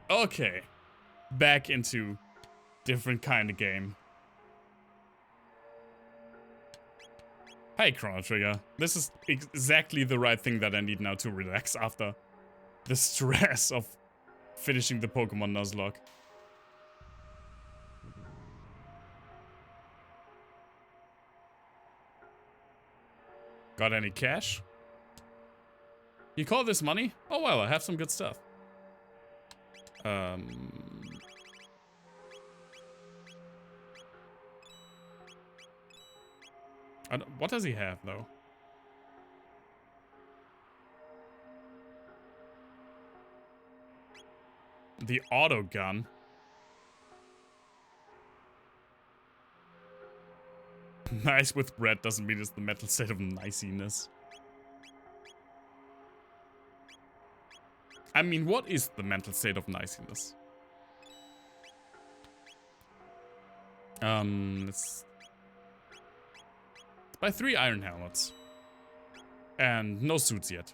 Okay. Back into different kind of game. Hey, Chrono Trigger. This is exactly the right thing that I need now to relax after the stress of finishing the Pokemon Nuzlocke. Got any cash? You call this money? Oh well, I have some good stuff. What does he have, though? The auto gun. Nice with red doesn't mean it's the mental state of niciness. I mean, what is the mental state of niciness? Let's buy 3 iron helmets. And no suits yet.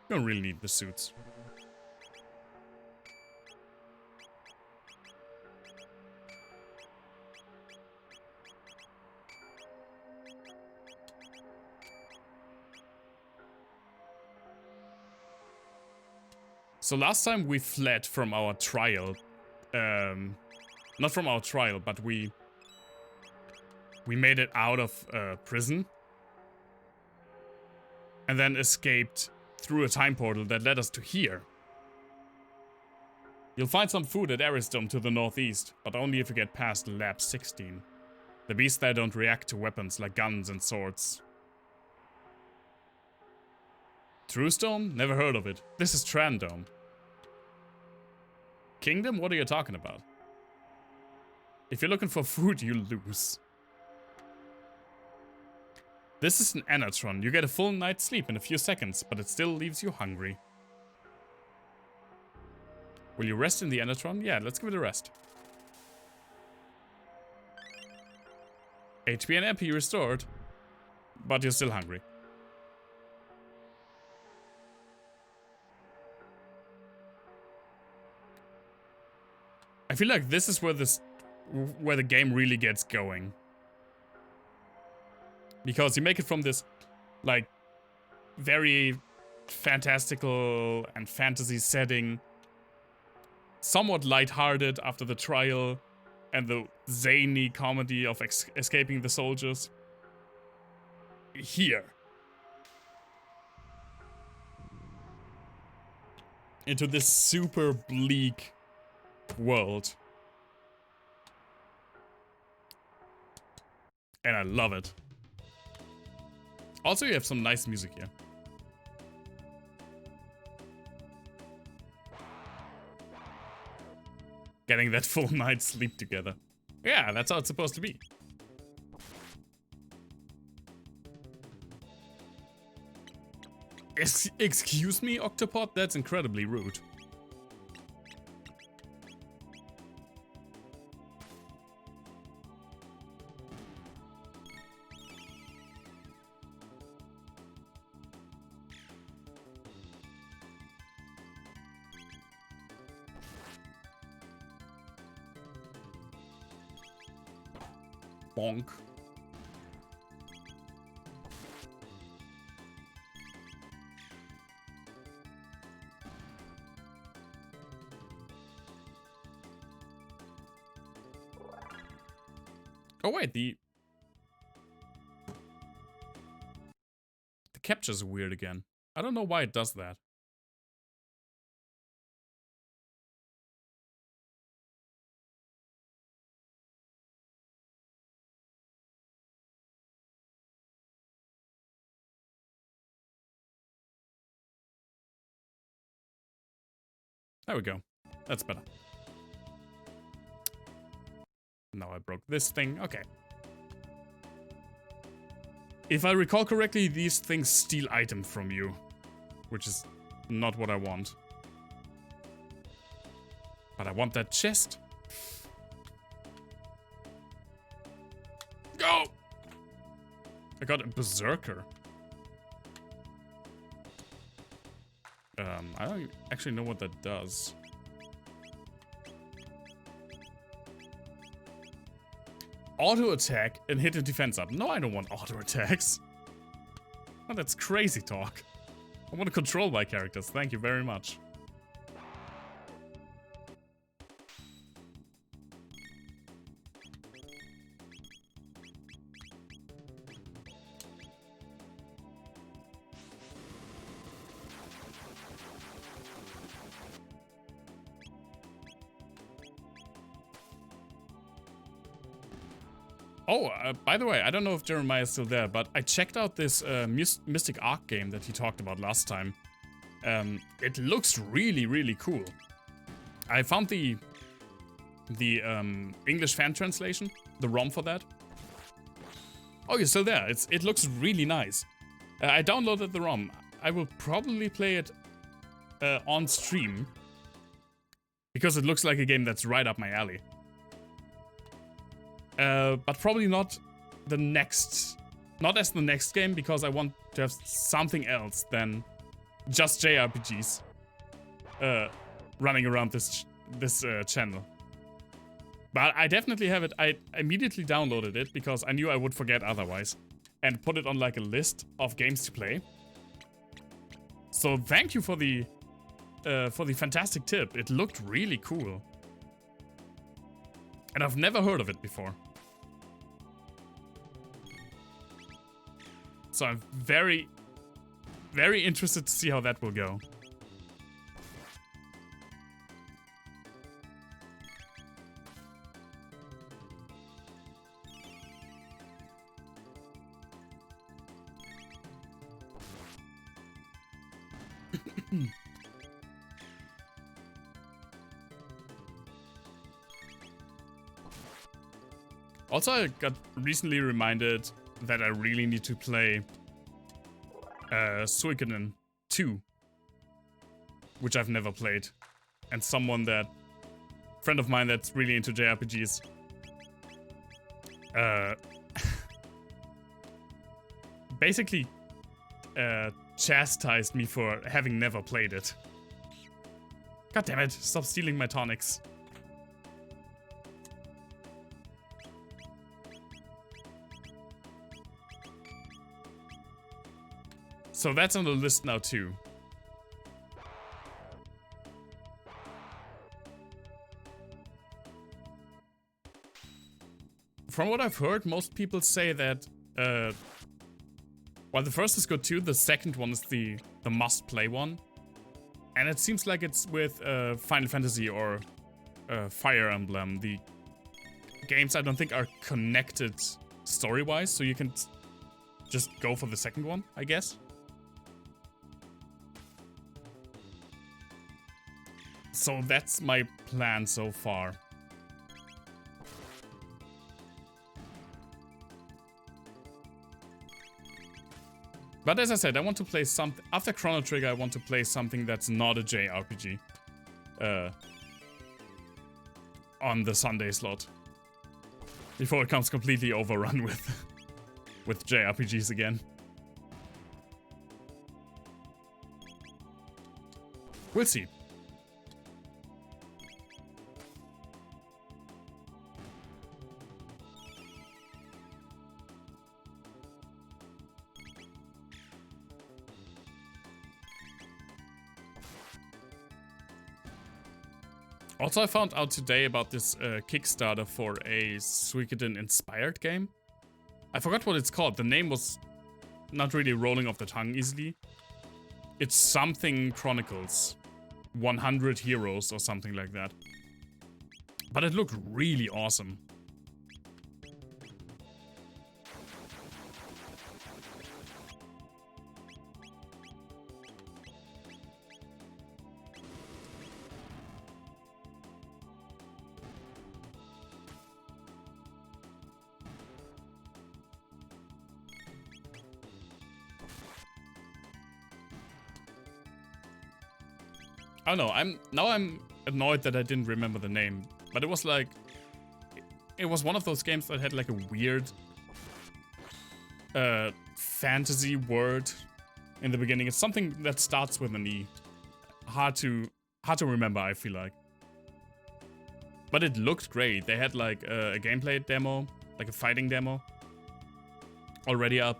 Don't really need the suits. So last time we fled from our trial. Not from our trial, but we made it out of prison. And then escaped through a time portal that led us to here. You'll find some food at Arisdome to the northeast, but only if you get past Lab 16. The beasts there don't react to weapons like guns and swords. Truestone? Never heard of it. This is Trandome. Kingdom? What are you talking about? If you're looking for food, you lose. This is an Anatron. You get a full night's sleep in a few seconds, but it still leaves you hungry. Will you rest in the Anatron? Yeah, let's give it a rest. HP and MP restored, but you're still hungry. I feel like this is where the game really gets going. Because you make it from this, like, very fantastical and fantasy setting, somewhat lighthearted after the trial and the zany comedy of escaping the soldiers. Here. Into this super bleak world. And I love it. Also, you have some nice music here. Getting that full night's sleep together. Yeah, that's how it's supposed to be. Excuse me, Octopod? That's incredibly rude. Bonk. Oh wait, the capture's weird again. I don't know why it does that. There we go. That's better. Now I broke this thing. Okay. If I recall correctly, these things steal items from you. Which is not what I want. But I want that chest. Go! I got a berserker. I don't actually know what that does. Auto attack and hit the defense up. No, I don't want auto attacks. Oh, that's crazy talk. I want to control my characters. Thank you very much. Oh, by the way, I don't know if Jeremiah is still there, but I checked out this Mystic Arc game that he talked about last time. It looks really, really cool. I found the English fan translation, the ROM for that. Oh, you're still there. It looks really nice. I downloaded the ROM. I will probably play it on stream because it looks like a game that's right up my alley. But probably not the next, not as the next game, because I want to have something else than just JRPGs running around this channel. But I definitely have it. I immediately downloaded it because I knew I would forget otherwise, and put it on like a list of games to play. So thank you for the fantastic tip. It looked really cool. And I've never heard of it before. So I'm very, very interested to see how that will go. Also, I got recently reminded that I really need to play Suikoden 2, which I've never played. And friend of mine that's really into JRPGs, basically chastised me for having never played it. God damn it, stop stealing my tonics. So that's on the list now too. From what I've heard, most people say that while the first is good too, the second one is the must-play one. And it seems like it's with Final Fantasy or Fire Emblem. The games I don't think are connected story-wise, so you can just go for the second one, I guess. So that's my plan so far. But as I said, I want to play something... After Chrono Trigger, I want to play something that's not a JRPG. On the Sunday slot. Before it comes completely overrun with JRPGs again. We'll see. Also, I found out today about this Kickstarter for a Suikoden inspired game. I forgot what it's called. The name was not really rolling off the tongue easily. It's something Chronicles. 100 Heroes or something like that. But it looked really awesome. I don't know, I'm annoyed that I didn't remember the name, but it was like, it was one of those games that had like a weird fantasy word in the beginning. It's something that starts with an E. hard to remember, I feel like. But it looked great. They had like a gameplay demo, like a fighting demo, already up.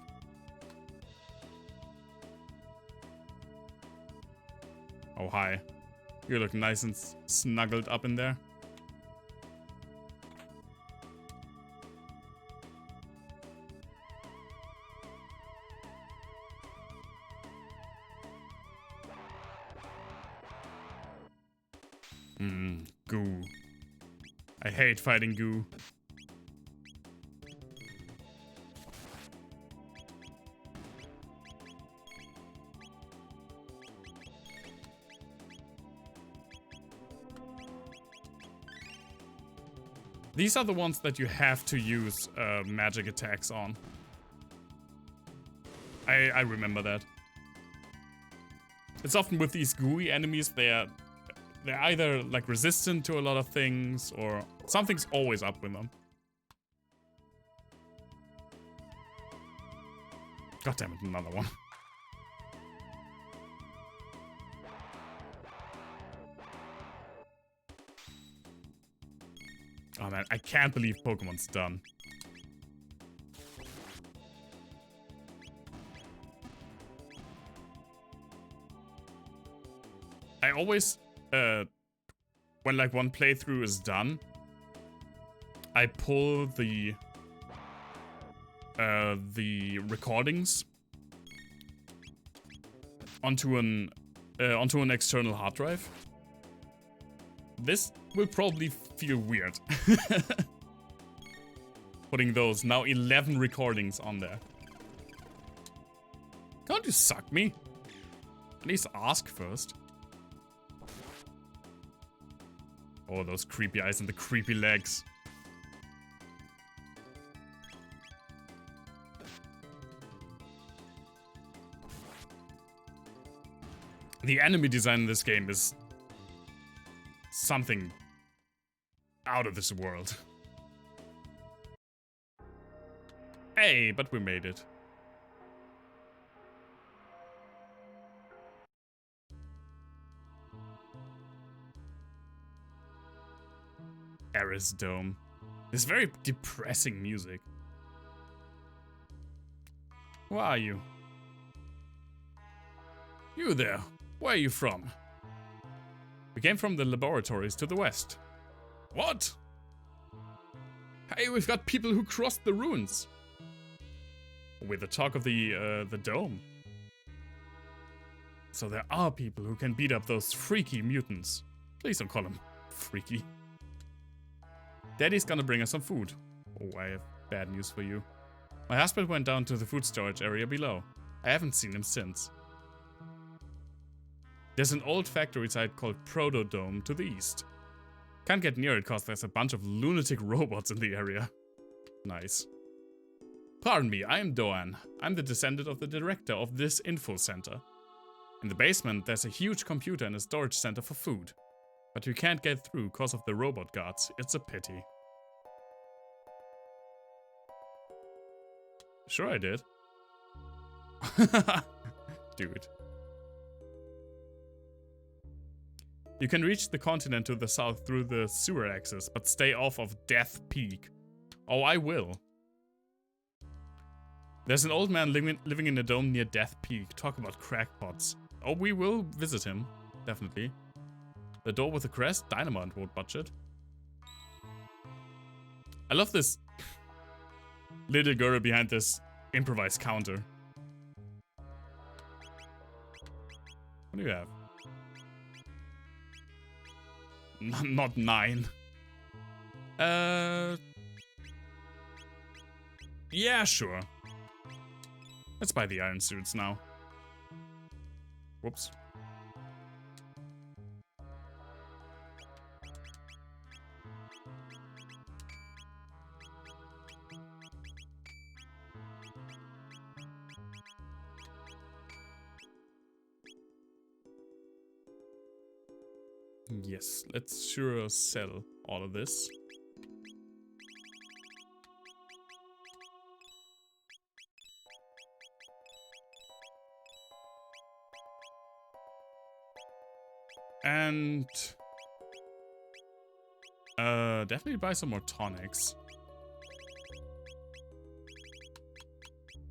Oh, hi. You look nice and snuggled up in there. Goo. I hate fighting goo. These are the ones that you have to use magic attacks on. I remember that. It's often with these gooey enemies, they're either like resistant to a lot of things or something's always up with them. God damn it, another one. Oh man, I can't believe Pokemon's done. I always, when like one playthrough is done, I pull the recordings onto an external hard drive. This will probably feel weird. Putting those now 11 recordings on there. Can't you suck me? At least ask first. Oh, those creepy eyes and the creepy legs. The enemy design in this game is something out of this world. Hey, but we made it. Eris Dome. This very depressing music. Who are you? You there. Where are you from? We came from the laboratories to the west. What? Hey, we've got people who crossed the ruins. With the talk of the dome. So there are people who can beat up those freaky mutants. Please don't call them freaky. Daddy's gonna bring us some food. Oh, I have bad news for you. My husband went down to the food storage area below. I haven't seen him since. There's an old factory site called Protodome to the east. Can't get near it cause there's a bunch of lunatic robots in the area. Nice. Pardon me, I am Doan. I'm the descendant of the director of this info center. In the basement, there's a huge computer and a storage center for food. But we can't get through cause of the robot guards. It's a pity. Sure I did. Dude. You can reach the continent to the south through the sewer access, but stay off of Death Peak. Oh, I will. There's an old man living in a dome near Death Peak. Talk about crackpots. Oh, we will visit him. Definitely. The door with the crest? Dynamite won't budge it. I love this little girl behind this improvised counter. What do you have? Not 9. Yeah, sure. Let's buy the iron suits now. Whoops. Yes, let's sure sell all of this. And definitely buy some more tonics.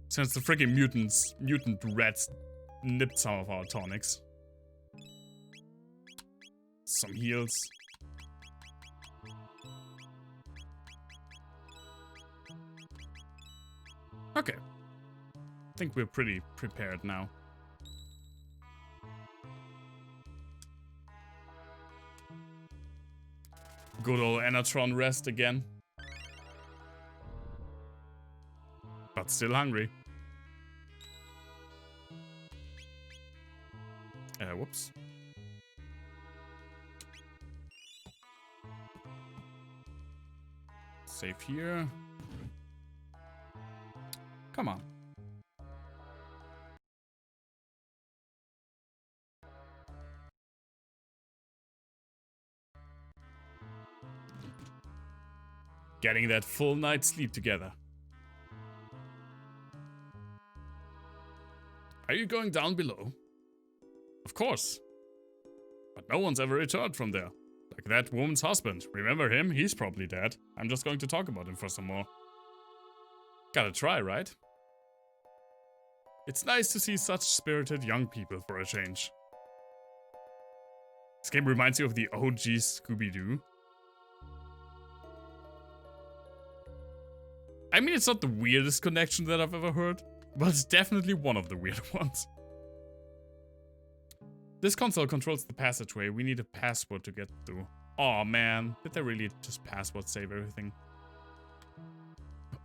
Since the freaking mutant rats nipped some of our tonics. Some heals. Okay. I think we're pretty prepared now. Good old Anatron rest again. But still hungry. Whoops. Save here. Come on. Getting that full night's sleep together. Are you going down below? Of course. But no one's ever returned from there. Like that woman's husband. Remember him? He's probably dead. I'm just going to talk about him for some more. Gotta try, right? It's nice to see such spirited young people for a change. This game reminds you of the OG Scooby-Doo. I mean, it's not the weirdest connection that I've ever heard, but it's definitely one of the weird ones. This console controls the passageway. We need a password to get through. Aw, man. Did they really just password save everything?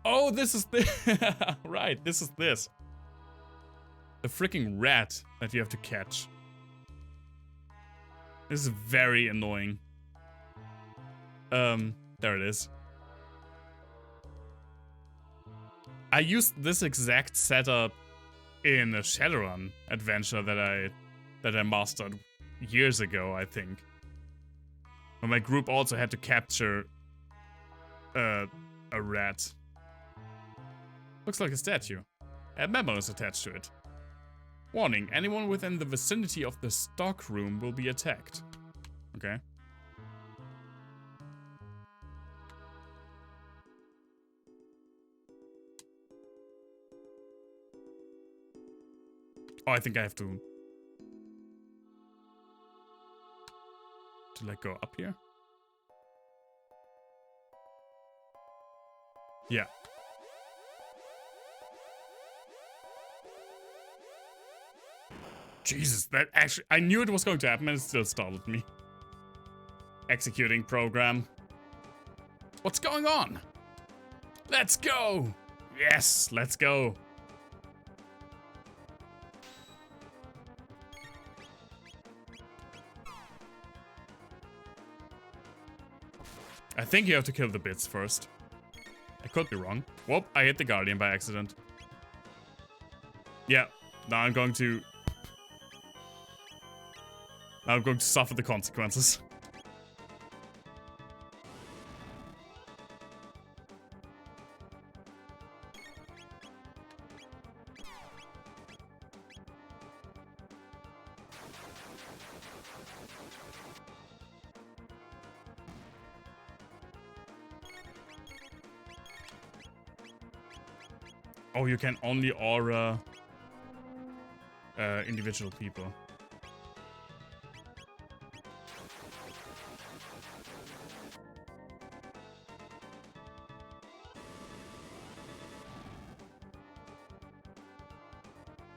Oh, this is the... Right, this is this. The freaking rat that you have to catch. This is very annoying. There it is. I used this exact setup in a Shadowrun adventure that I mastered years ago, I think. When my group also had to capture a rat. Looks like a statue. A memo is attached to it. Warning, anyone within the vicinity of the stock room will be attacked. Okay. Oh, I think I have to like go up here. Yeah. Jesus, that actually, I knew it was going to happen and it still startled me. Executing program. What's going on? Let's go. Yes, let's go. I think you have to kill the bits first. I could be wrong. Whoop, I hit the Guardian by accident. Yeah, now I'm going to suffer the consequences. Oh, you can only aura individual people.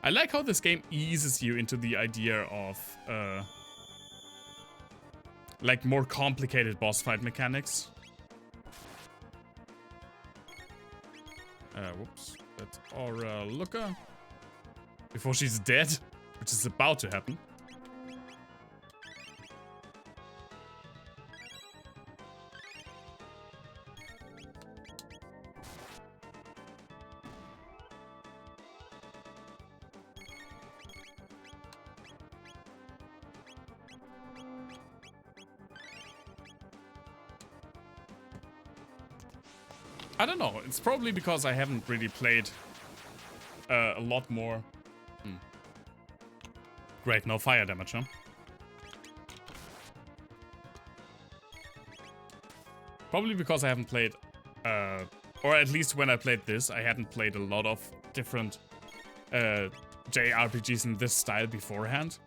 I like how this game eases you into the idea of like more complicated boss fight mechanics. Whoops. That's Aura Looker. Before she's dead, which is about to happen. I don't know, it's probably because I haven't really played a lot more. Great, no fire damage, huh? Probably because I haven't played, or at least when I played this, I hadn't played a lot of different JRPGs in this style beforehand.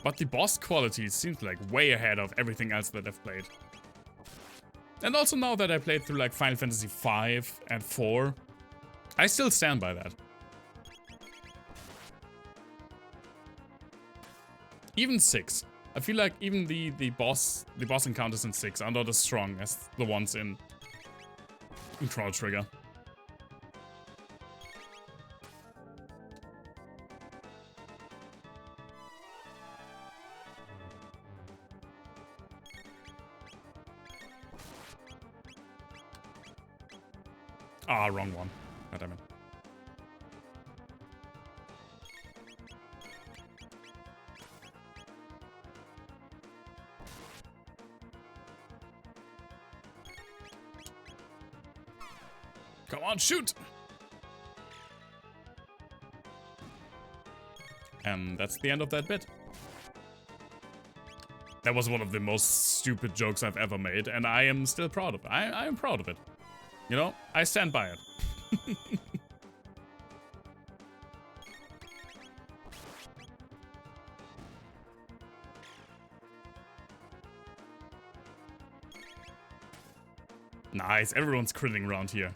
But the boss quality seems like way ahead of everything else that I've played. And also now that I played through like Final Fantasy V and 4, I still stand by that. Even 6. I feel like even the boss encounters in 6 are not as strong as the ones in Chrono Trigger. Ah, wrong one. God damn it. Come on, shoot! And that's the end of that bit. That was one of the most stupid jokes I've ever made, and I am still proud of it. I am proud of it. You know, I stand by it. Nice, everyone's critting around here.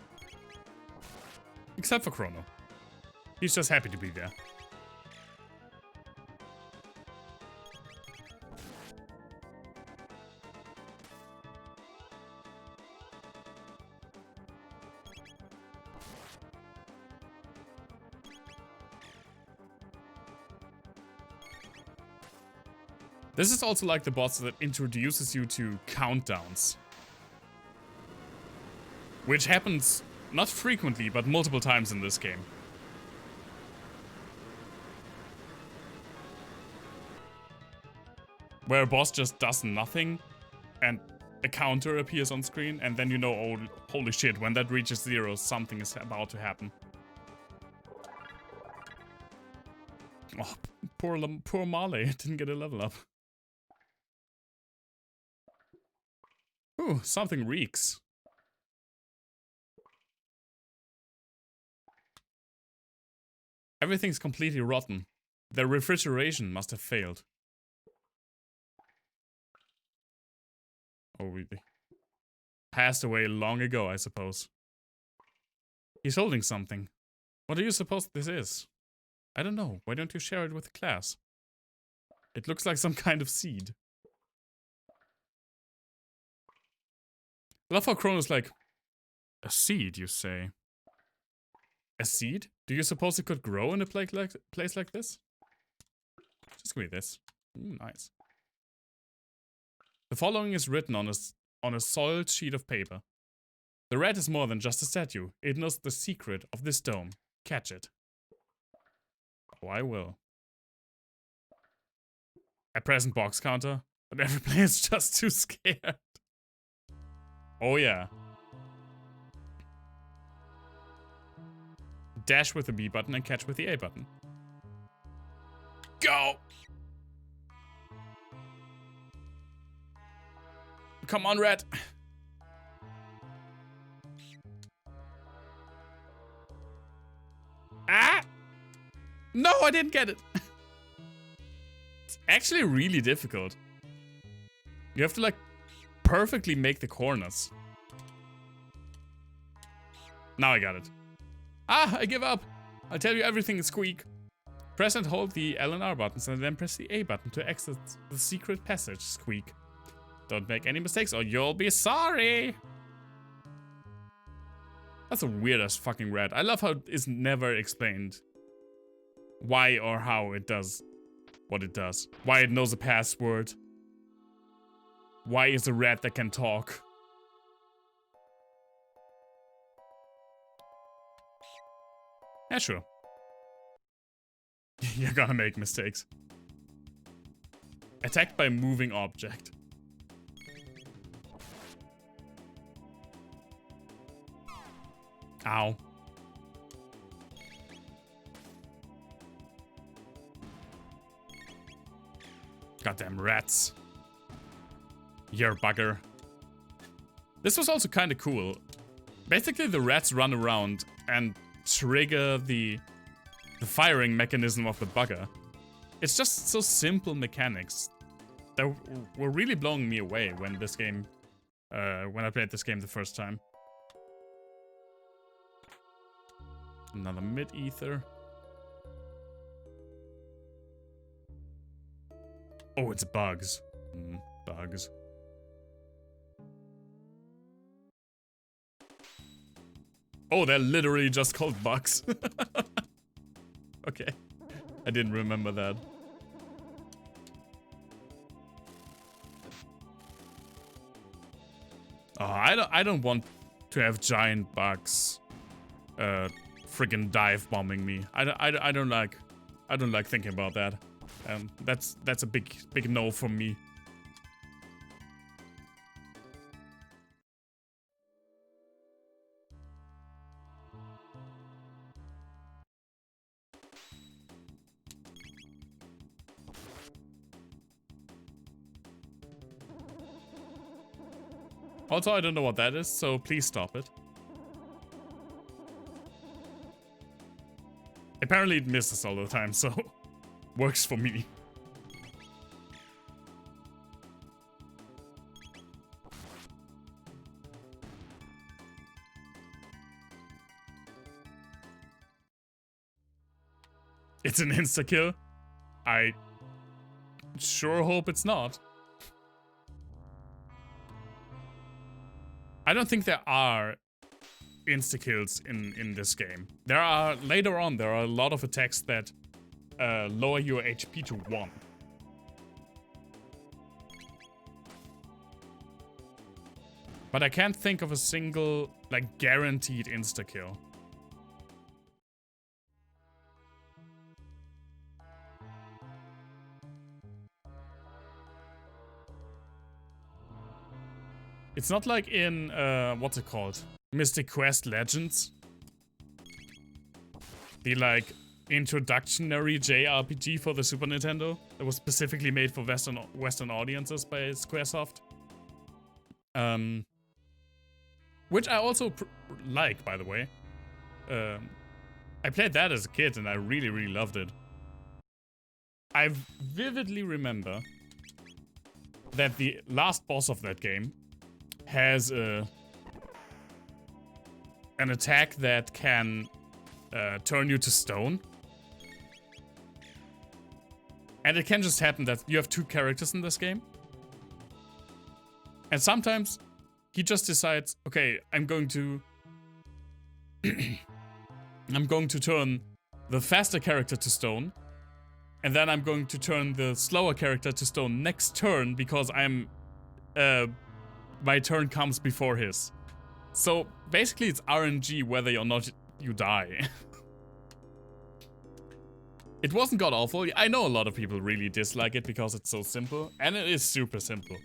Except for Chrono. He's just happy to be there. This is also like the boss that introduces you to countdowns. Which happens not frequently, but multiple times in this game. Where a boss just does nothing, and a counter appears on screen, and then you know, oh, holy shit, when that reaches 0, something is about to happen. Oh, poor Marley didn't get a level up. Ooh, something reeks. Everything's completely rotten. The refrigeration must have failed. Oh, really? Passed away long ago, I suppose. He's holding something. What do you suppose this is? I don't know. Why don't you share it with the class? It looks like some kind of seed. I love how Chrono's like, a seed, you say? A seed? Do you suppose it could grow in a place like this? Just give me this. Ooh, nice. The following is written on a soiled sheet of paper. The rat is more than just a statue. It knows the secret of this dome. Catch it. Oh, I will. At present box counter, but every player is just too scared. Oh yeah. Dash with the B button and catch with the A button. Go! Come on, rat. Ah! No, I didn't get it. It's actually really difficult. You have to like perfectly make the corners. Now I got it. Ah, I give up. I'll tell you everything, Squeak. Press and hold the L and R buttons and then press the A button to exit the secret passage, Squeak. Don't make any mistakes or you'll be sorry. That's a weird ass fucking rat. I love how it is never explained why or how it does what it does. Why it knows a password. Why is a rat that can talk? Yeah, sure. You're gonna make mistakes. Attacked by moving object. Ow. Goddamn rats. You're bugger. This was also kind of cool. Basically, the rats run around and trigger the firing mechanism of the bugger. It's just so simple mechanics that were really blowing me away when this game, when I played this game the first time. Another mid-ether. Oh, it's bugs. Bugs. Oh, they're literally just called bugs. Okay. I didn't remember that. Oh, I don't want to have giant bugs friggin' dive bombing me. I don't like thinking about that. That's a big no from me. Also, I don't know what that is, so please stop it. Apparently it misses all the time, so works for me. It's an insta-kill? I sure hope it's not. I don't think there are insta-kills in this game. There are, later on, there are a lot of attacks that lower your HP to 1. But I can't think of a single, like, guaranteed insta-kill. It's not like in, what's it called? Mystic Quest Legends. The, like, introductionary JRPG for the Super Nintendo that was specifically made for Western audiences by Squaresoft. Which I also like, by the way. I played that as a kid and I really, really loved it. I vividly remember that the last boss of that game has an attack that can turn you to stone. And it can just happen that you have 2 characters in this game. And sometimes he just decides, okay, I'm going to turn the faster character to stone. And then I'm going to turn the slower character to stone next turn because my turn comes before his. So basically it's RNG whether or not you die. It wasn't god awful. I know a lot of people really dislike it because it's so simple. And it is super simple.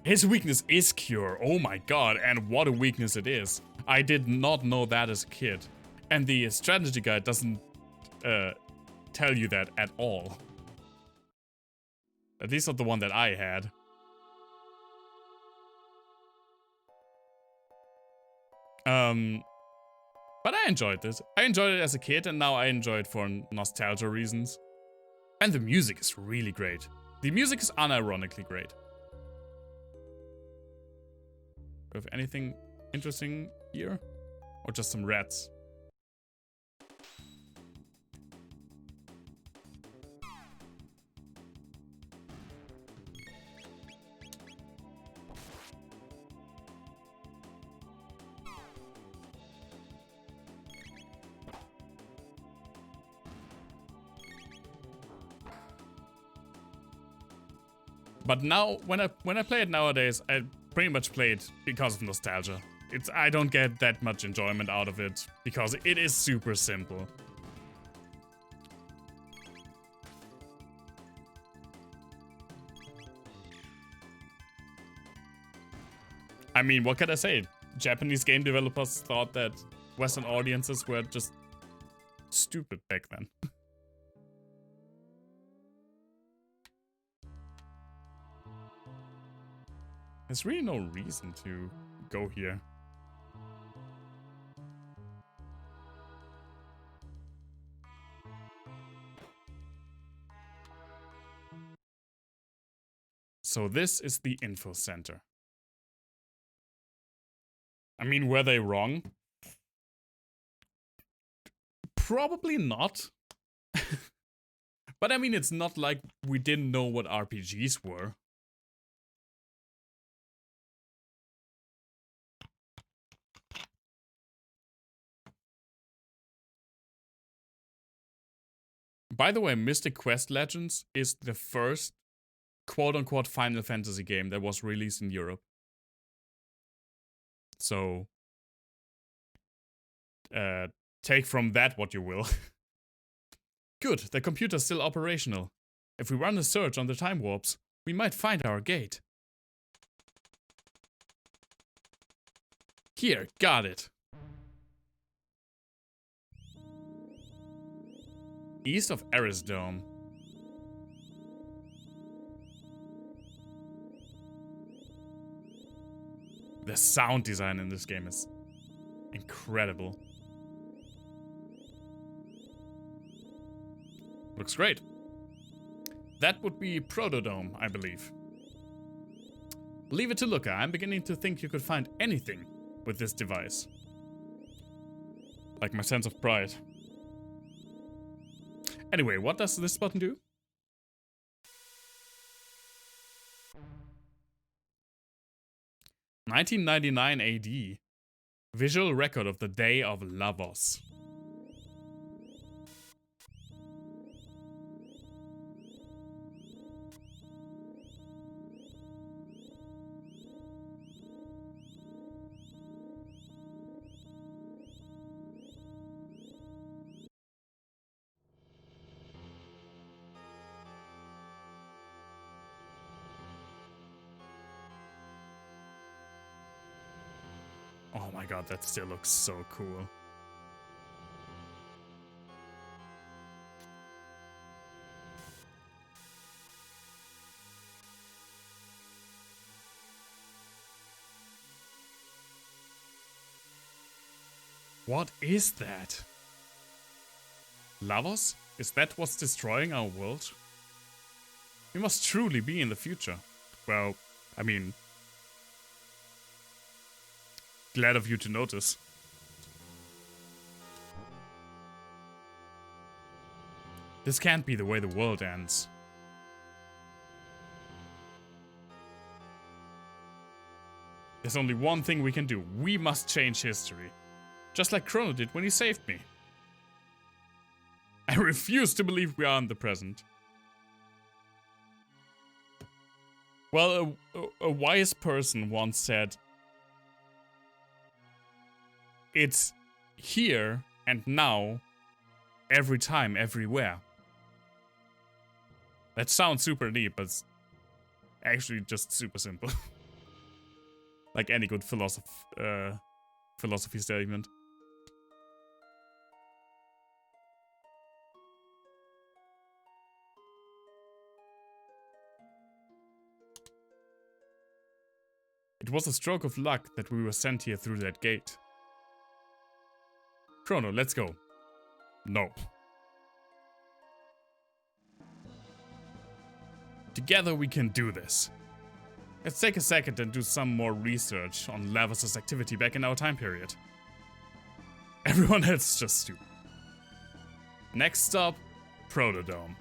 His weakness is Cure. Oh my god, and what a weakness it is. I did not know that as a kid. And the strategy guide doesn't tell you that at all. At least not the one that I had. But I enjoyed this. I enjoyed it as a kid, and now I enjoy it for nostalgia reasons. And the music is really great. The music is unironically great. Do we have anything interesting here? Or just some rats? But now, when I play it nowadays, I pretty much play it because of nostalgia. I don't get that much enjoyment out of it because it is super simple. I mean, what can I say? Japanese game developers thought that Western audiences were just stupid back then. There's really no reason to go here. So this is the info center. I mean, were they wrong? Probably not. But I mean, it's not like we didn't know what RPGs were. By the way, Mystic Quest Legends is the first quote-unquote Final Fantasy game that was released in Europe. So, take from that what you will. Good, the computer's still operational. If we run a search on the time warps, we might find our gate. Here, got it. East of Erisdome. The sound design in this game is incredible. Looks great. That would be Protodome, I believe. Leave it to Luca. I'm beginning to think you could find anything with this device. Like my sense of pride. Anyway, what does this button do? (1999 AD). Visual record of the day of Lavos. Oh my god, that still looks so cool. What is that? Lavos? Is that what's destroying our world? We must truly be in the future. Well, I mean, glad of you to notice. This can't be the way the world ends. There's only one thing we can do. We must change history. Just like Chrono did when he saved me. I refuse to believe we are in the present. Well, a wise person once said, it's here and now, every time, everywhere. That sounds super deep, but it's actually just super simple. Like any good philosophy statement. It was a stroke of luck that we were sent here through that gate. Chrono, let's go. No. Together we can do this. Let's take a second and do some more research on Lavos' activity back in our time period. Everyone else just stupid. Next stop, Protodome.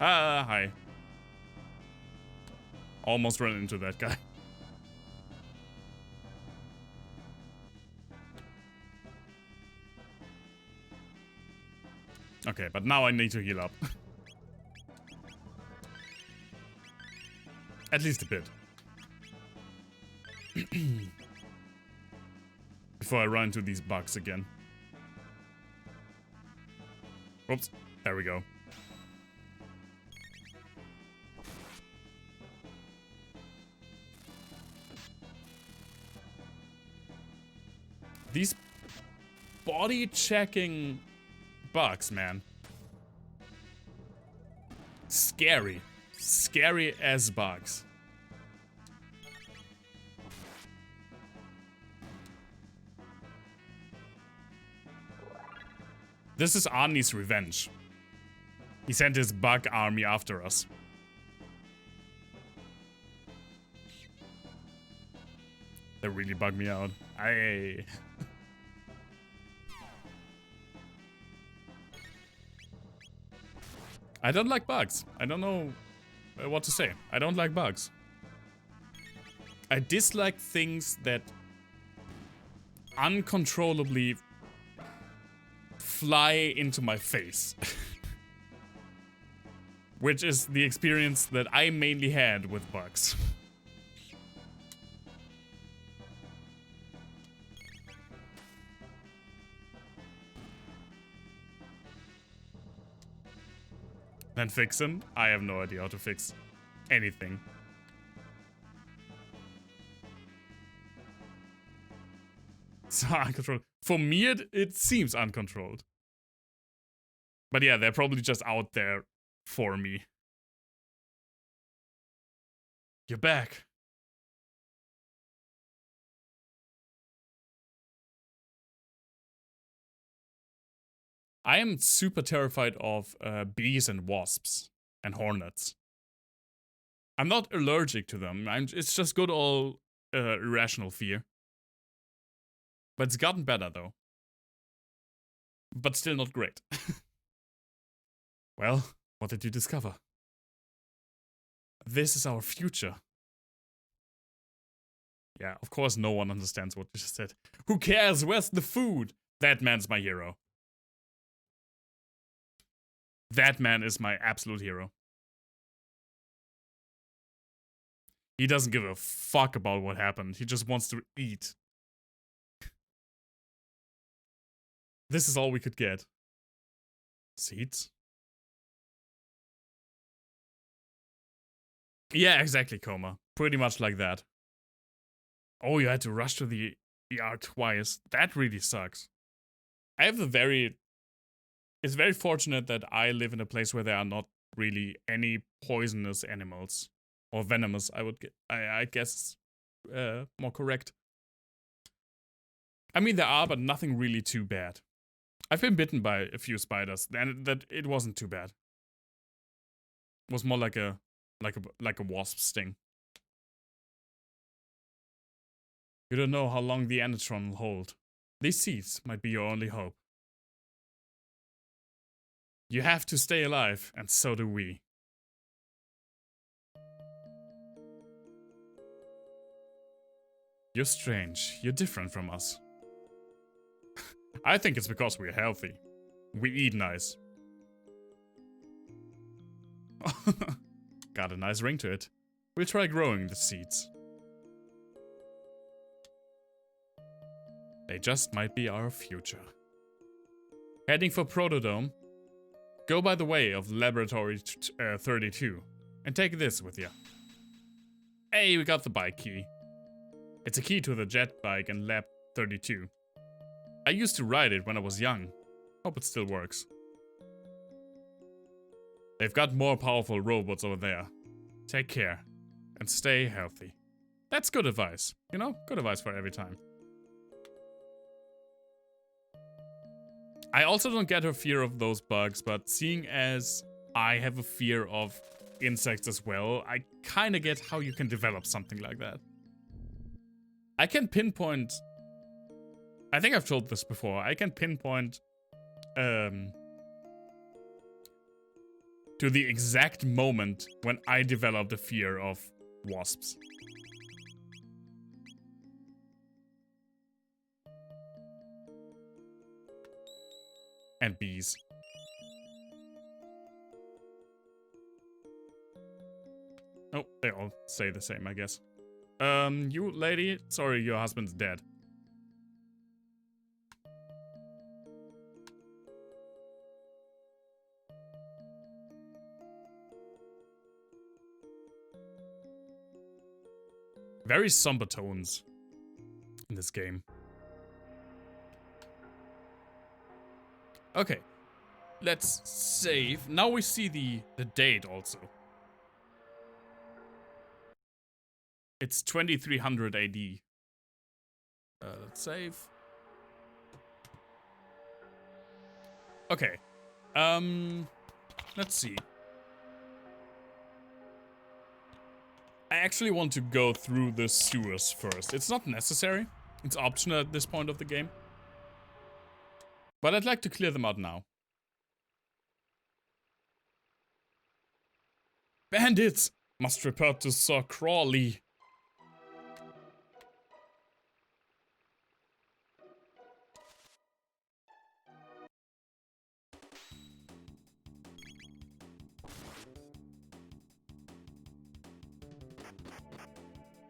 Hi. Almost ran into that guy. Okay, but now I need to heal up. At least a bit. Before I run into these bugs again. Oops, there we go. body checking bugs, man. Scary. Scary as bugs. This is Arnie's revenge. He sent his bug army after us. They really bug me out. I don't like bugs. I don't know what to say. I don't like bugs. I dislike things that uncontrollably fly into my face. Which is the experience that I mainly had with bugs. Then fix them? I have no idea how to fix anything. So uncontrolled. For me, it seems uncontrolled. But yeah, they're probably just out there for me. You're back. I am super terrified of bees and wasps and hornets. I'm not allergic to them. It's just good old irrational fear. But it's gotten better though. But still not great. Well, what did you discover? This is our future. Yeah, of course no one understands what you just said. Who cares? Where's the food? That man's my hero. That man is my absolute hero. He doesn't give a fuck about what happened. He just wants to eat. This is all we could get. Seeds? Yeah, exactly, Coma. Pretty much like that. Oh, you had to rush to the ER twice. That really sucks. I have a very... It's very fortunate that I live in a place where there are not really any poisonous animals. Or venomous, I guess more correct. I mean, there are, but nothing really too bad. I've been bitten by a few spiders, and that it wasn't too bad. It was more like a wasp sting. You don't know how long the Anatron will hold. These seeds might be your only hope. You have to stay alive, and so do we. You're strange. You're different from us. I think it's because we're healthy. We eat nice. Got a nice ring to it. We'll try growing the seeds. They just might be our future. Heading for Protodome. Go by the way of Laboratory 32 and take this with you. Hey, we got the bike key. It's a key to the jet bike in Lab 32. I used to ride it when I was young. Hope it still works. They've got more powerful robots over there. Take care and stay healthy. That's good advice, you know? Good advice for every time. I also don't get her fear of those bugs, but seeing as I have a fear of insects as well, I kinda get how you can develop something like that. I can pinpoint... I think I've told this before. I can pinpoint... to the exact moment when I developed a fear of wasps. And bees. Oh, they all say the same, I guess. You lady, sorry, your husband's dead. Very somber tones in this game. Okay. Let's save. Now we see the date also. It's 2300 AD. Let's save. Okay. Let's see. I actually want to go through the sewers first. It's not necessary. It's optional at this point of the game. But I'd like to clear them out now. Bandits! Must report to Sir Crawley.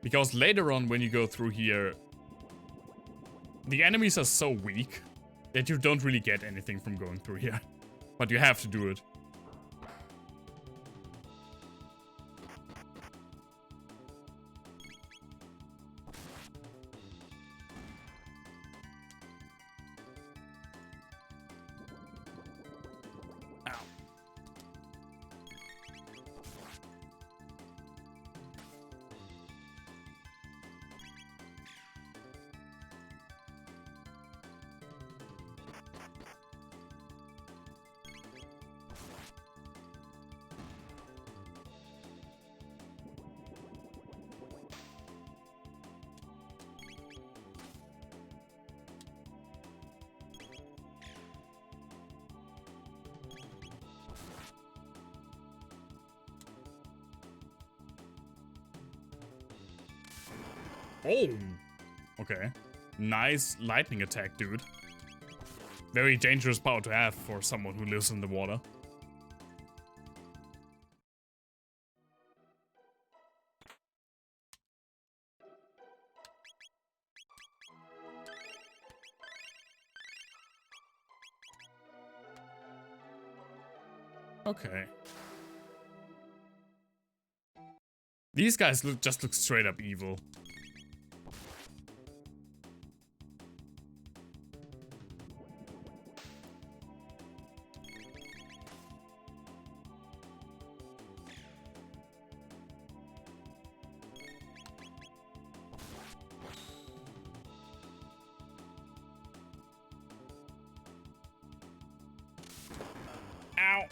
Because later on when you go through here, the enemies are so weak that you don't really get anything from going through here. But you have to do it. Oh! Okay. Nice lightning attack, dude. Very dangerous power to have for someone who lives in the water. Okay. These guys just look straight up evil. Ow!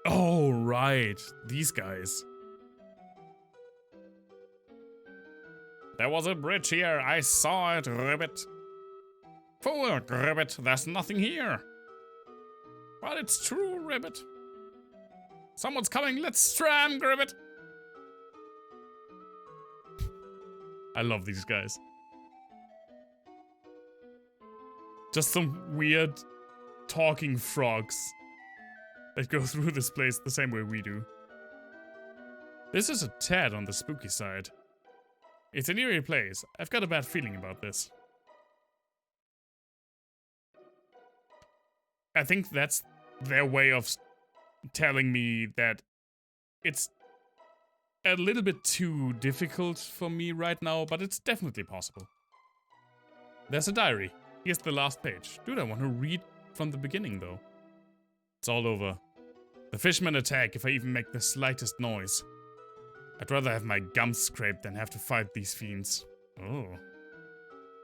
Oh, right. These guys. There was a bridge here. I saw it, Ribbit. Fool, Ribbit. There's nothing here. But it's true, Ribbit. Someone's coming. Let's stram, Ribbit. I love these guys. Just some weird talking frogs that go through this place the same way we do. This is a tad on the spooky side. It's an eerie place. I've got a bad feeling about this. I think that's their way of telling me that it's a little bit too difficult for me right now, but it's definitely possible. There's a diary. Here's the last page. Dude, I want to read from the beginning though. It's all over. The fishermen attack if I even make the slightest noise. I'd rather have my gums scraped than have to fight these fiends. Oh.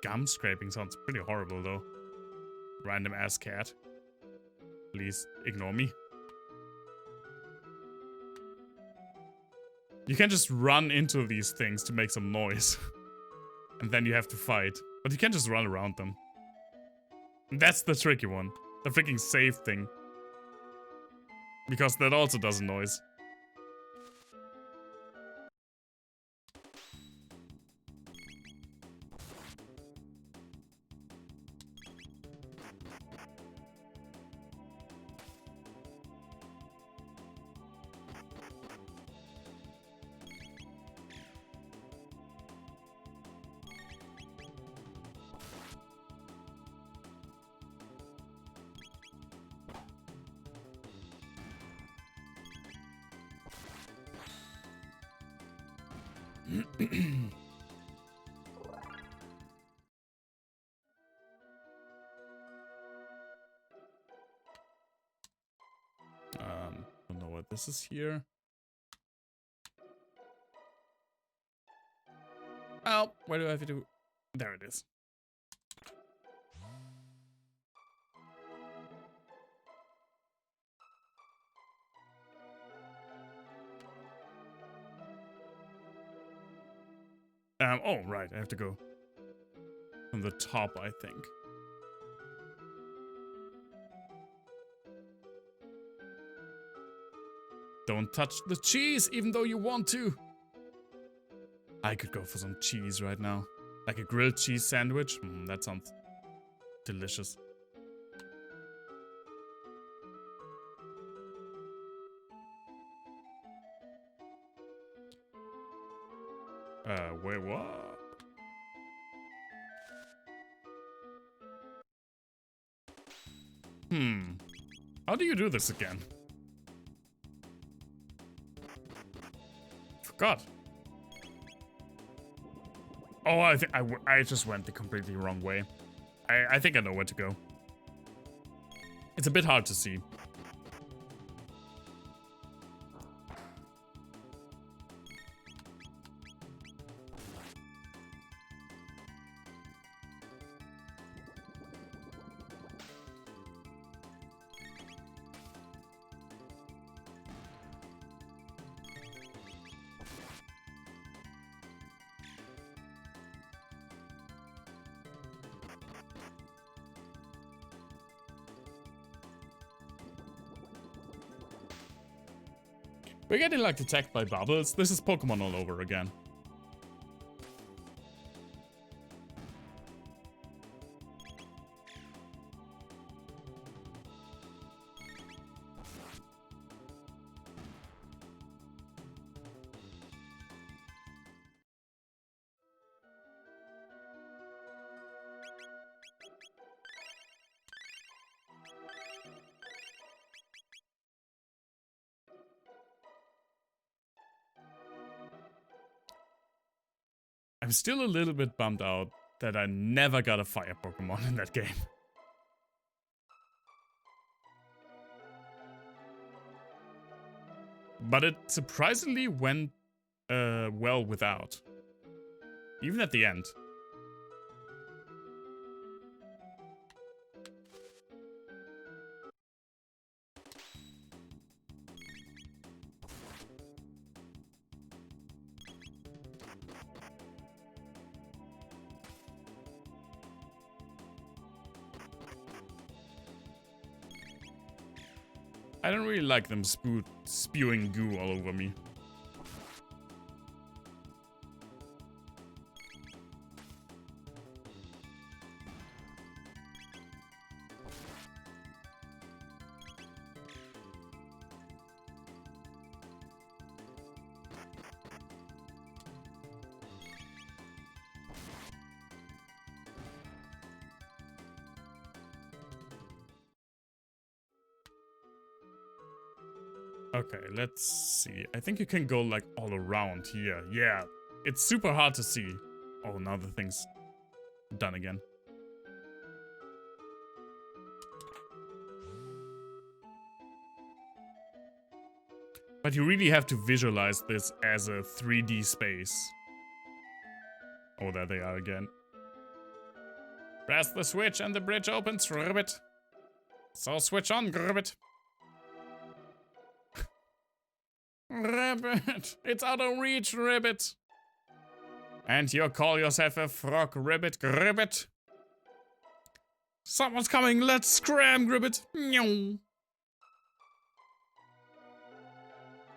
Gum scraping sounds pretty horrible though. Random ass cat. Please ignore me. You can just run into these things to make some noise. And then you have to fight. But you can't just run around them. And that's the tricky one. The freaking save thing. Because that also does a noise. Don't know what this is here. Oh, where do I have to do? There it is. Oh, right, I have to go from the top, I think. Don't touch the cheese, even though you want to. I could go for some cheese right now. Like a grilled cheese sandwich. That sounds delicious. Wait, what? How do you do this again? Forgot. Oh, I think I just went the completely wrong way. I think I know where to go. It's a bit hard to see. We're getting like attacked by bubbles. This is Pokemon all over again. I'm still a little bit bummed out that I never got a fire Pokemon in that game. But it surprisingly went well without. Even at the end. I don't really like them spewing goo all over me. Okay, let's see. I think you can go like all around here. Yeah, it's super hard to see. Oh, now the thing's done again. But you really have to visualize this as a 3D space. Oh, there they are again. Press the switch and the bridge opens, ribbit. So switch on, ribbit. Ribbit, it's out of reach, ribbit. And you call yourself a frog, ribbit, ribbit. Someone's coming, let's scram, ribbit. Meow.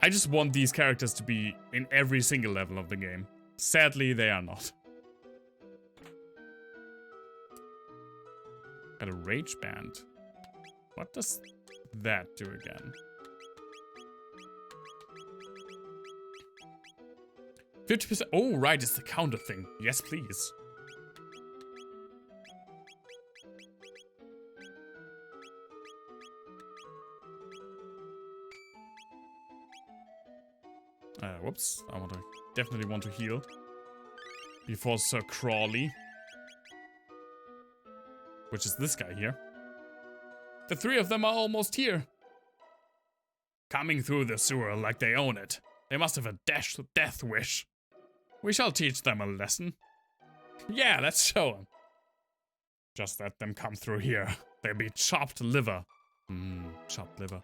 I just want these characters to be in every single level of the game. Sadly, they are not. Got a rage band. What does that do again? 50%. Oh, right, it's the counter thing. Yes, please. Whoops. Definitely want to heal. before Sir Crawley, which is this guy here. The three of them are almost here. Coming through the sewer like they own it. They must have a death wish. We shall teach them a lesson. Yeah, let's show them. Just let them come through here. They'll be chopped liver. Chopped liver.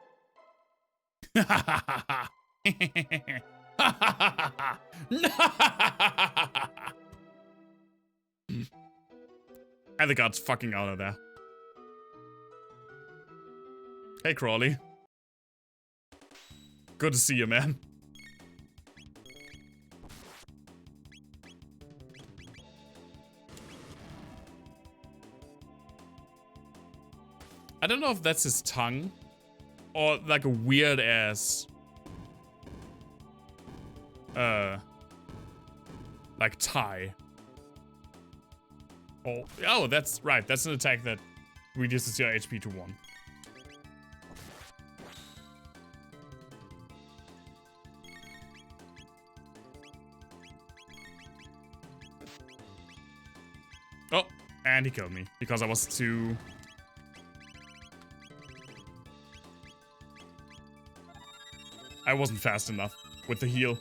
And the god's fucking out of there. Hey, Crawley. Good to see you, man. I don't know if that's his tongue or like a weird ass like tie. Oh, that's right. That's an attack that reduces your HP to 1. Oh, and he killed me because I was too... I wasn't fast enough with the heal.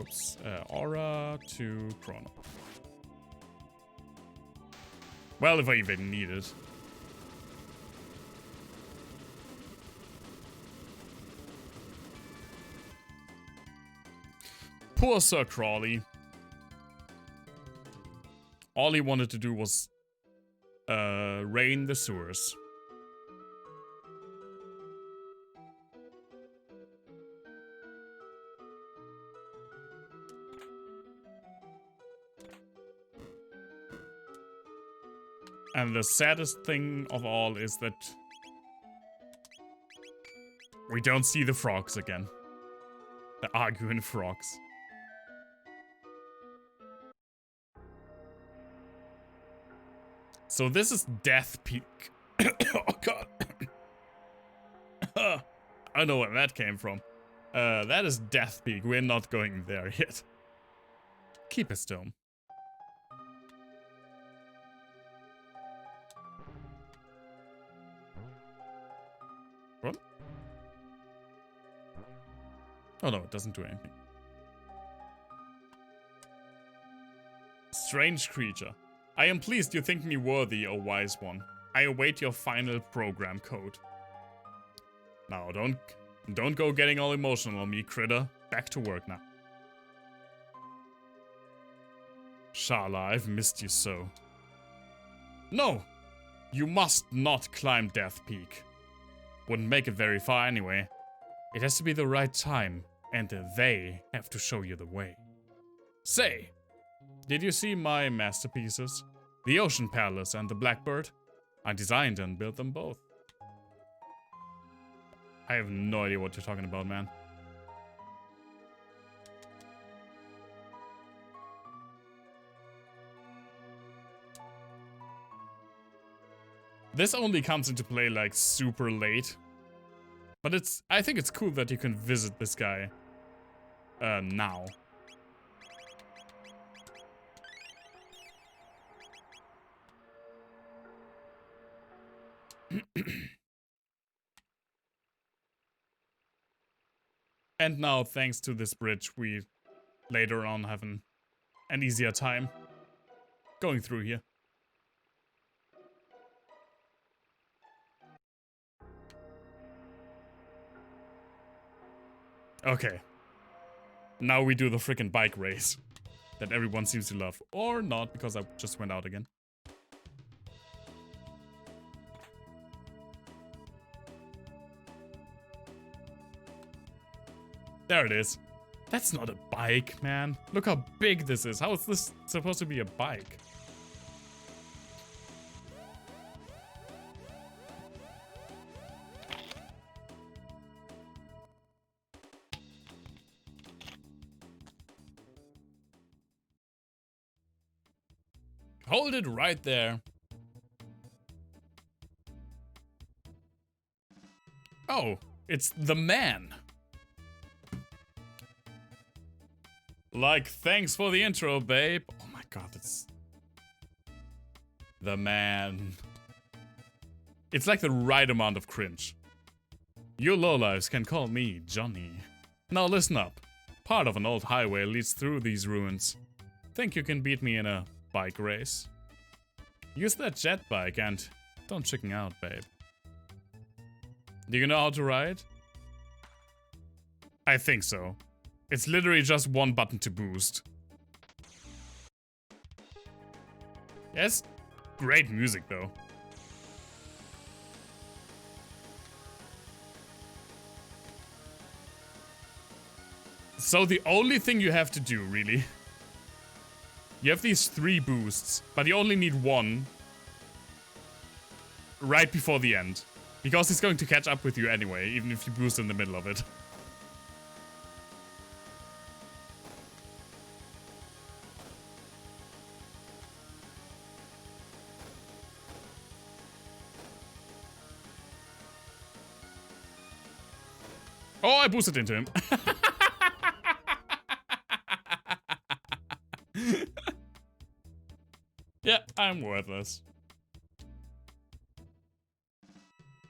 Oops. Aura to Chrono. Well, if I even need it. Poor Sir Crawley. All he wanted to do was rain the sewers. And the saddest thing of all is that we don't see the frogs again. The arguing frogs. So this is Death Peak. Oh god. I know where that came from. That is Death Peak. We're not going there yet. Keep a stone. What? Oh no, it doesn't do anything. Strange creature. I am pleased you think me worthy, O wise one. I await your final program code. Now, don't go getting all emotional on me, critter. Back to work now. Shala, I've missed you so. No! You must not climb Death Peak. Wouldn't make it very far anyway. It has to be the right time, and they have to show you the way. Say, did you see my masterpieces? The Ocean Palace and the Blackbird? I designed and built them both. I have no idea what you're talking about, man. This only comes into play like super late. But I think it's cool that you can visit this guy now. And now, thanks to this bridge, we later on have an easier time going through here. Okay. Now we do the frickin' bike race that everyone seems to love. Or not, because I just went out again. There it is. That's not a bike, man. Look how big this is. How is this supposed to be a bike? Hold it right there. Oh, It's the man. Like, thanks for the intro, babe. Oh my god, it's... the man. It's like the right amount of cringe. You lowlifes can call me Johnny. Now listen up. Part of an old highway leads through these ruins. Think you can beat me in a bike race? Use that jet bike and don't chicken out, babe. Do you know how to ride? I think so. It's literally just one button to boost. Yes, great music though. So the only thing you have to do, really, you have these 3 boosts, but you only need 1 right before the end. Because he's going to catch up with you anyway, even if you boost in the middle of it. Oh, I boosted into him. Yeah, I'm worthless.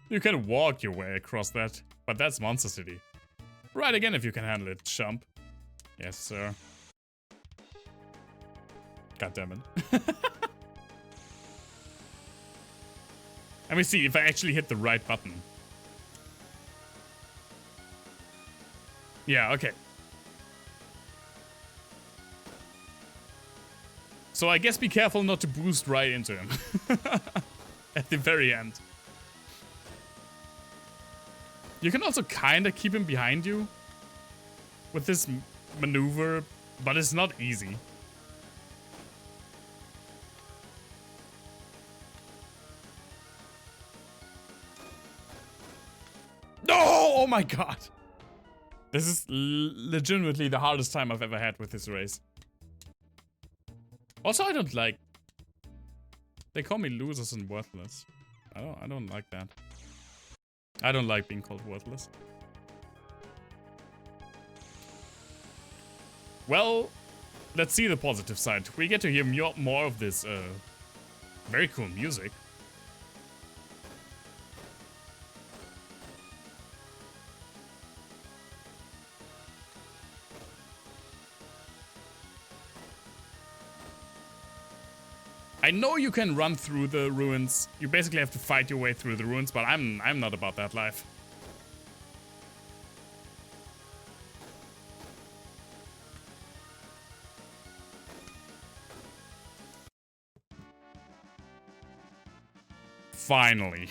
You can walk your way across that, but that's Monster City. Right again if you can handle it, chump. Yes, sir. God damn it. Let me see if I actually hit the right button. Yeah, okay. So I guess be careful not to boost right into him. At the very end. You can also kinda keep him behind you with this maneuver, but it's not easy. No! Oh my god! This is legitimately the hardest time I've ever had with this race. Also, I don't like... They call me losers and worthless. I don't like that. I don't like being called worthless. Well, let's see the positive side. We get to hear more of this very cool music. I know you can run through the ruins. You basically have to fight your way through the ruins, but I'm not about that life. Finally.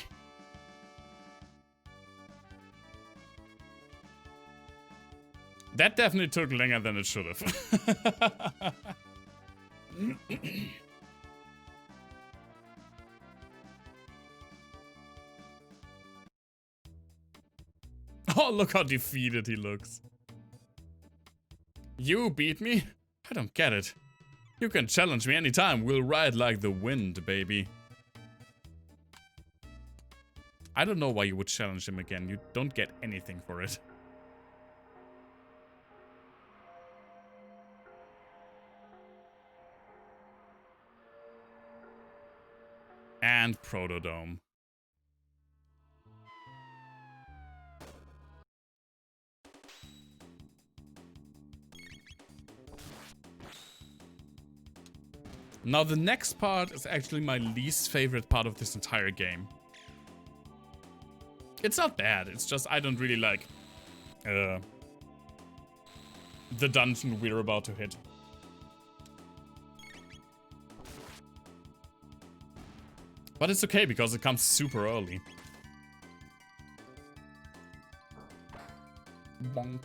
That definitely took longer than it should have. Oh, look how defeated he looks. You beat me? I don't get it. You can challenge me anytime. We'll ride like the wind, baby. I don't know why you would challenge him again. You don't get anything for it. And Protodome. Now the next part is actually my least favorite part of this entire game. It's not bad, it's just I don't really like the dungeon we're about to hit. But it's okay because it comes super early. Bonk.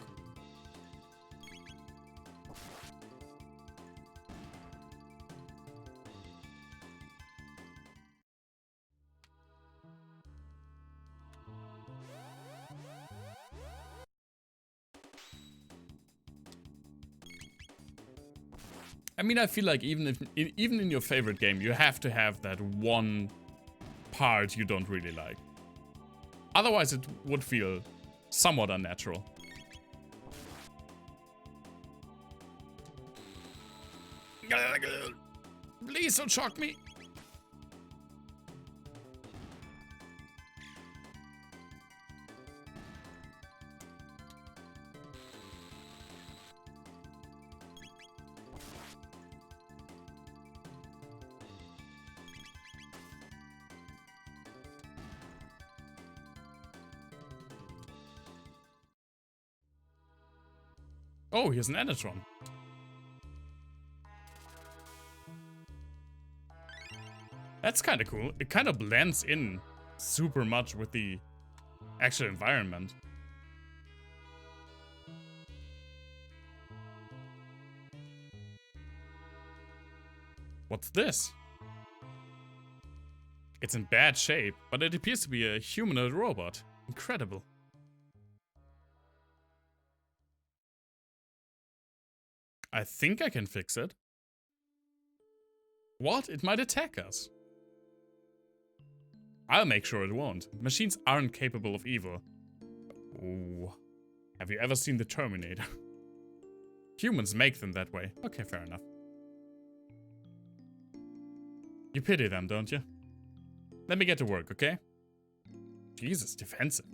I mean, I feel like even in your favorite game, you have to have that one part you don't really like. Otherwise, it would feel somewhat unnatural. Please don't shock me. Oh, here's an Anatron. That's kind of cool. It kind of blends in super much with the actual environment. What's this? It's in bad shape, but it appears to be a humanoid robot. Incredible. I think I can fix it. What? It might attack us. I'll make sure it won't. Machines aren't capable of evil. Ooh. Have you ever seen the Terminator? Humans make them that way. Okay, fair enough. You pity them, don't you? Let me get to work, okay? Jesus, defensive.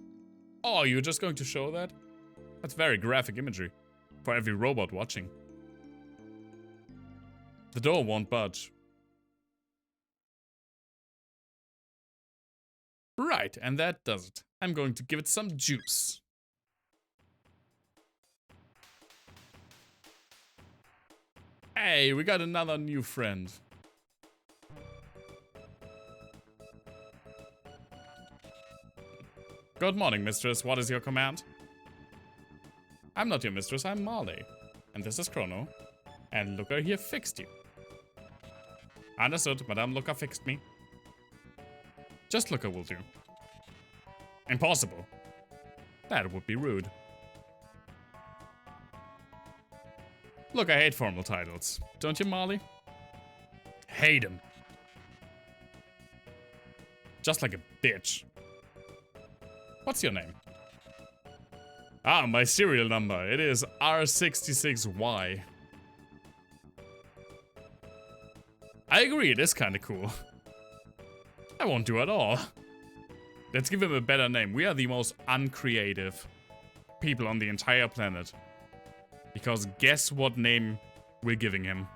Oh, you're just going to show that? That's very graphic imagery for every robot watching. The door won't budge. Right, and that does it. I'm going to give it some juice. Hey, we got another new friend. Good morning, mistress. What is your command? I'm not your mistress, I'm Marley. And this is Chrono. And Looker here fixed you. Understood, Madame Looker fixed me. Just Looker will do. Impossible. That would be rude. Look, I hate formal titles. Don't you, Marley? Hate them. Just like a bitch. What's your name? Ah, my serial number. It is R66Y. I agree, it is kinda cool. I won't do at all. Let's give him a better name. We are the most uncreative people on the entire planet. Because guess what name we're giving him?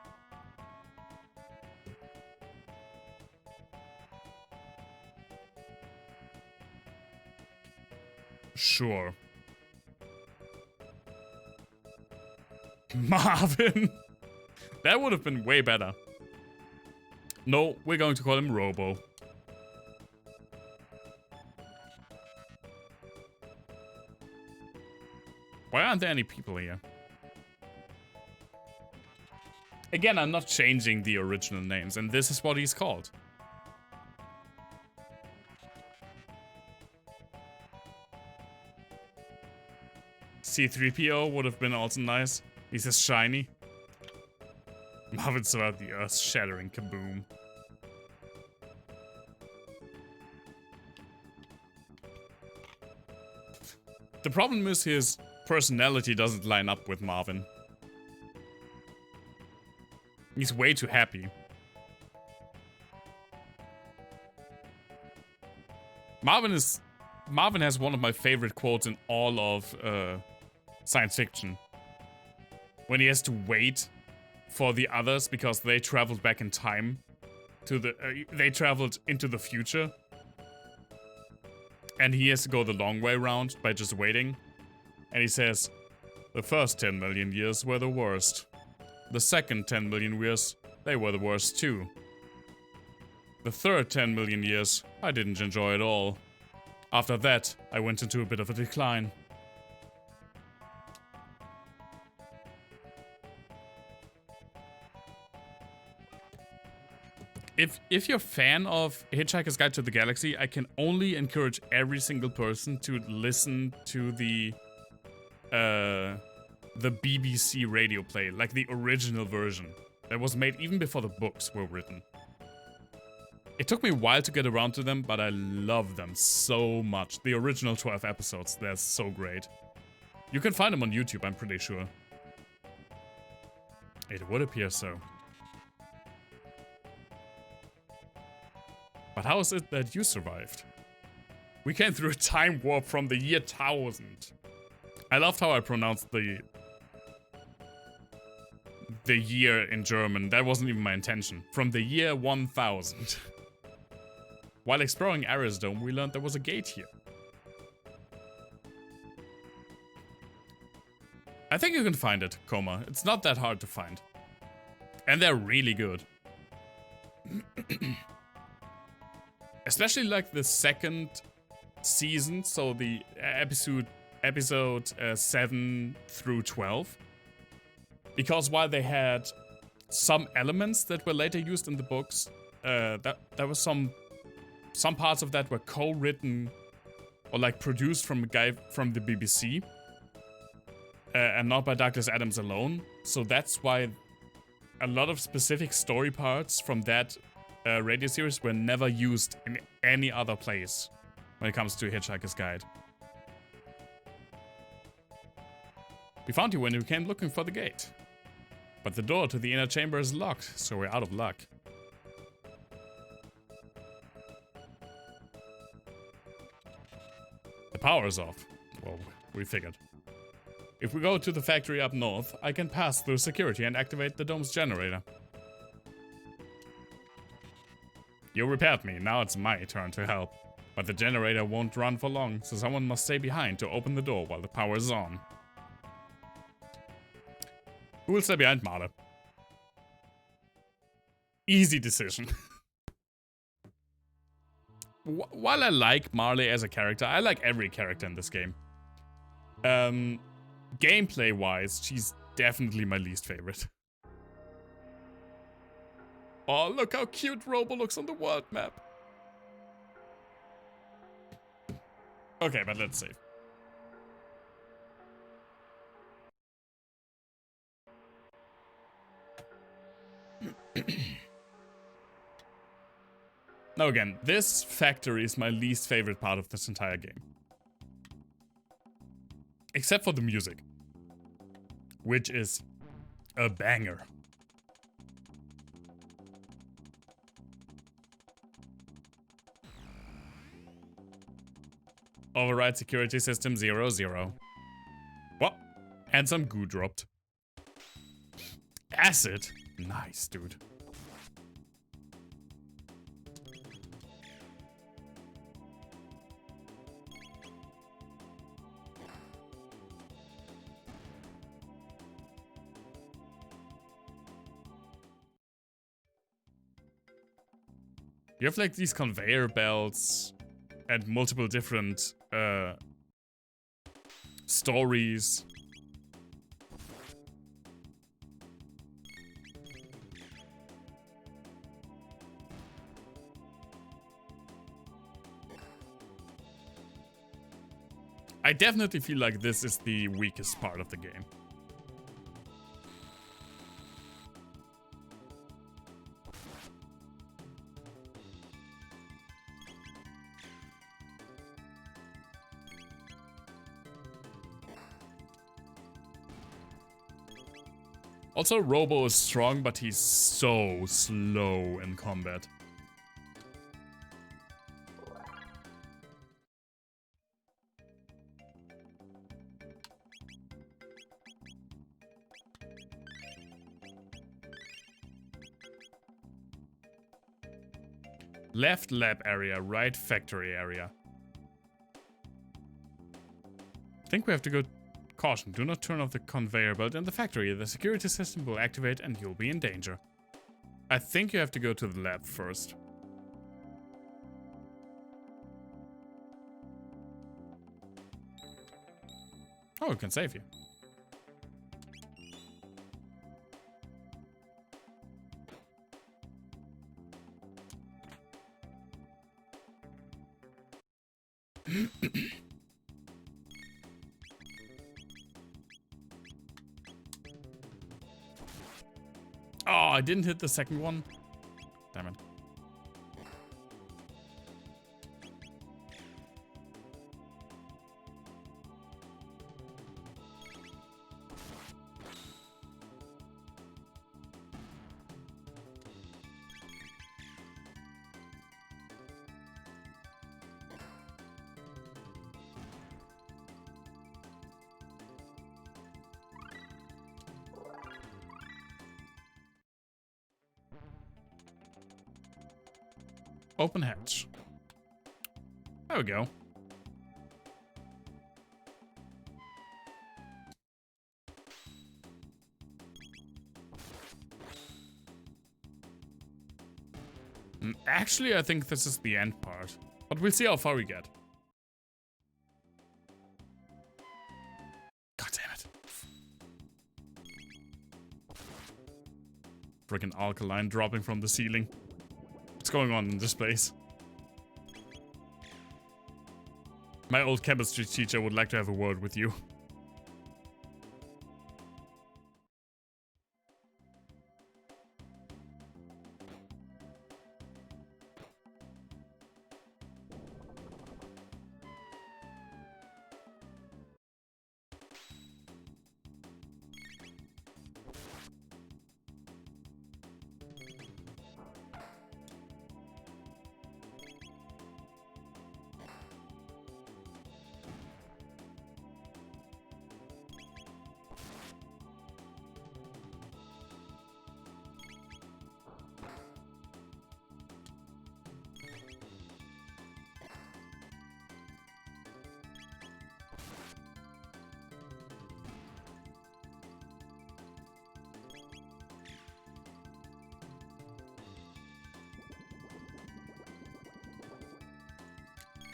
Sure. Marvin! That would have been way better. No, we're going to call him Robo. Why aren't there any people here? Again, I'm not changing the original names, and this is what he's called. C-3PO would have been also nice. He says shiny. Marvin survived the earth-shattering kaboom. The problem is his personality doesn't line up with Marvin. He's way too happy. Marvin has one of my favorite quotes in all of science fiction. When he has to wait for the others because they traveled back in time to the they traveled into the future, and he has to go the long way around by just waiting. And he says, the first 10 million years were the worst. The second 10 million years, they were the worst too. The third 10 million years, I didn't enjoy at all. After that, I went into a bit of a decline. If you're a fan of Hitchhiker's Guide to the Galaxy, I can only encourage every single person to listen to the BBC radio play, like the original version that was made even before the books were written. It took me a while to get around to them, but I love them so much. The original 12 episodes, they're so great. You can find them on YouTube, I'm pretty sure. It would appear so. But how is it that you survived? We came through a time warp from the year 1000. I loved how I pronounced the year in German. That wasn't even my intention. From the year 1000. While exploring Ares Dome, we learned there was a gate here. I think you can find it, Coma. It's not that hard to find. And they're really good. Especially like the second season, so the episode 7 through 12. Because while they had some elements that were later used in the books, there was some parts of that were co-written or like produced from a guy from the BBC. And not by Douglas Adams alone. So that's why a lot of specific story parts from that radio series were never used in any other place when it comes to Hitchhiker's Guide. We found you when we came looking for the gate. But the door to the inner chamber is locked, so we're out of luck. The power is off. Well, we figured. If we go to the factory up north, I can pass through security and activate the dome's generator. You repaired me, now it's my turn to help. But the generator won't run for long, so someone must stay behind to open the door while the power is on. Who will stay behind, Marle? Easy decision. While I like Marle as a character, I like every character in this game. Gameplay-wise, she's definitely my least favorite. Oh, look how cute Robo looks on the world map. Okay, but let's save. Now again, this factory is my least favorite part of this entire game. Except for the music, which is a banger. Override security system 00. What? And some goo dropped. Acid? Nice, dude. You have like these conveyor belts and multiple different stories. I definitely feel like this is the weakest part of the game. Also, Robo is strong, but he's so slow in combat. Left lab area, right factory area. I think we have to go... Caution, do not turn off the conveyor belt in the factory. The security system will activate and you'll be in danger. I think you have to go to the lab first. Oh, it can save you. Oh, I didn't hit the second one. Damn it. Open hatch. There we go. Actually, I think this is the end part. But we'll see how far we get. God damn it. Freaking alkaline dropping from the ceiling. What's going on in this place? My old chemistry teacher would like to have a word with you.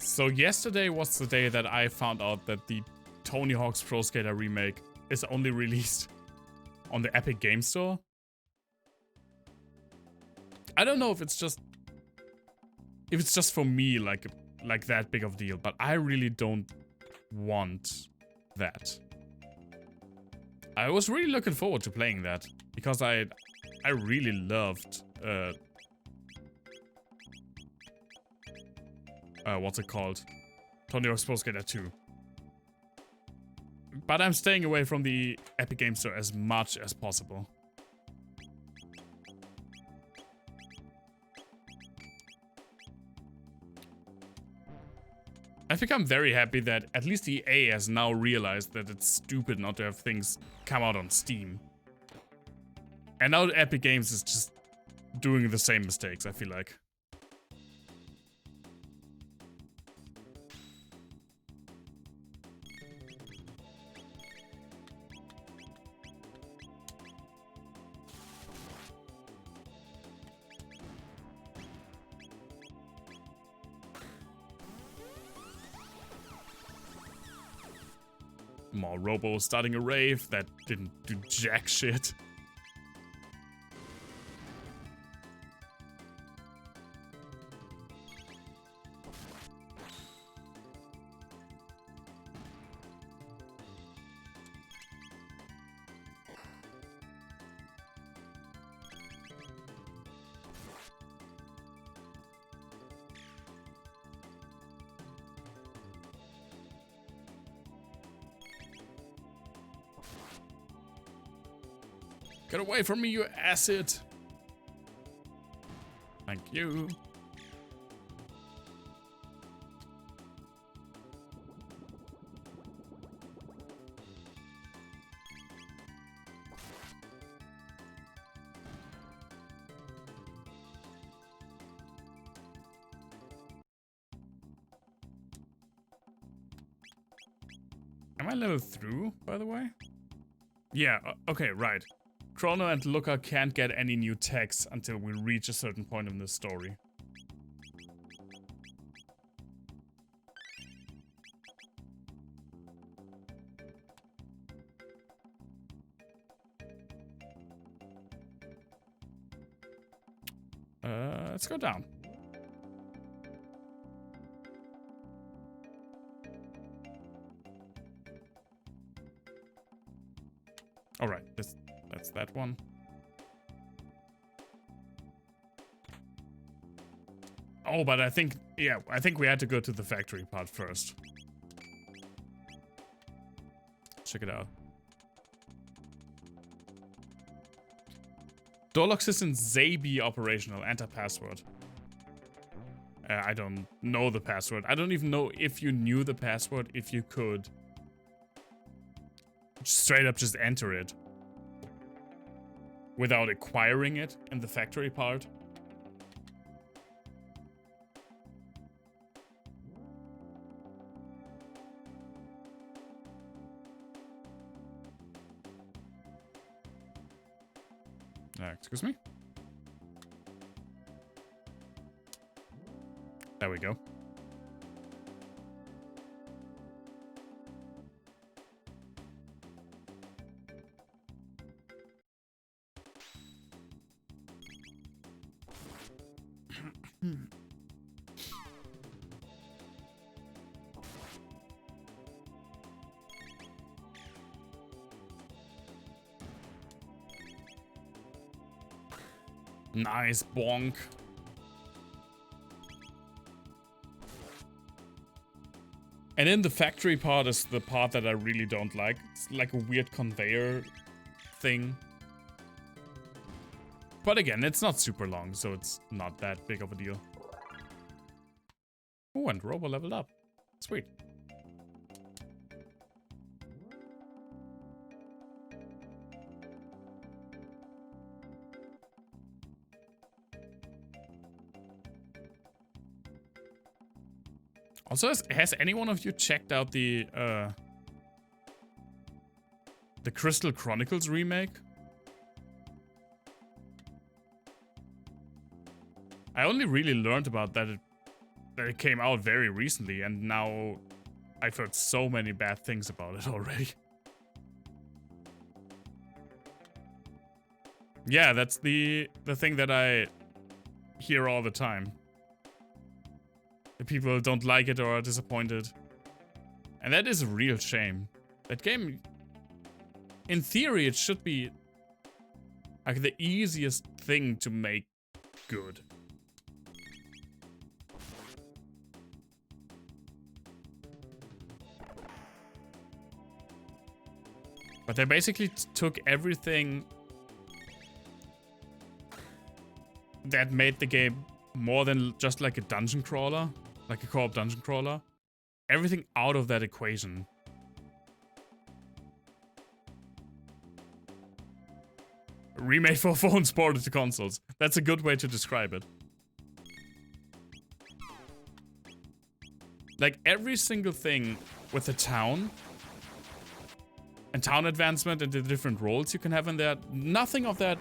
So yesterday was the day that I found out that the Tony Hawk's Pro Skater remake is only released on the Epic Game Store. I don't know if it's just for me like that big of a deal, but I really don't want that. I was really looking forward to playing that because I really loved what's it called? Tony Hawk's Pro Skater 2. But I'm staying away from the Epic Game Store as much as possible. I think I'm very happy that at least EA has now realized that it's stupid not to have things come out on Steam. And now Epic Games is just doing the same mistakes, I feel like. More Robo starting a rave that didn't do jack shit. Get away from me, you acid! Thank you. Am I level through, by the way? Yeah, okay, right. Chrono and Looker can't get any new techs until we reach a certain point in the story. Let's go down. All right, that's that one. Oh, but I think we had to go to the factory part first. Check it out. Door lock system Zabi operational. Enter password. I don't know the password. I don't even know if you knew the password, if you could straight up just enter it without acquiring it in the factory part. Excuse me? There we go. Nice bonk. And then the factory part is the part that I really don't like. It's like a weird conveyor thing. But again, it's not super long, so it's not that big of a deal. Oh, and Robo leveled up. Sweet. Also, has any one of you checked out the Crystal Chronicles remake? I only really learned about that it came out very recently, and now I've heard so many bad things about it already. Yeah, that's the thing that I hear all the time. The people don't like it or are disappointed. And that is a real shame. That game, in theory, it should be like the easiest thing to make good. But they basically took everything that made the game more than just like a dungeon crawler, like a co-op dungeon crawler. Everything out of that equation. Remade for phones ported to consoles. That's a good way to describe it. Like every single thing with the town and town advancement and the different roles you can have in there, nothing of that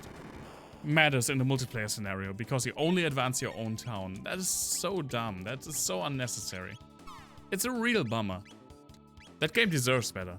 matters in the multiplayer scenario because you only advance your own town. That is so dumb. That is so unnecessary. It's a real bummer. That game deserves better.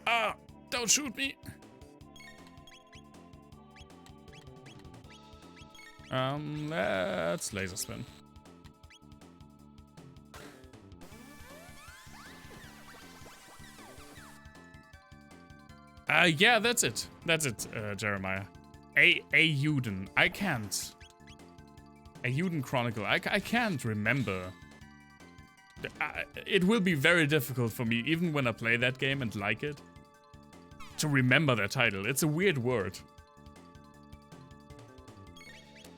Ah, don't shoot me. Let's laser spin. Yeah, that's it. That's it, Jeremiah. A Euden. I can't. A Euden Chronicle. I can't remember. It will be very difficult for me, even when I play that game and like it, to remember that title. It's a weird word.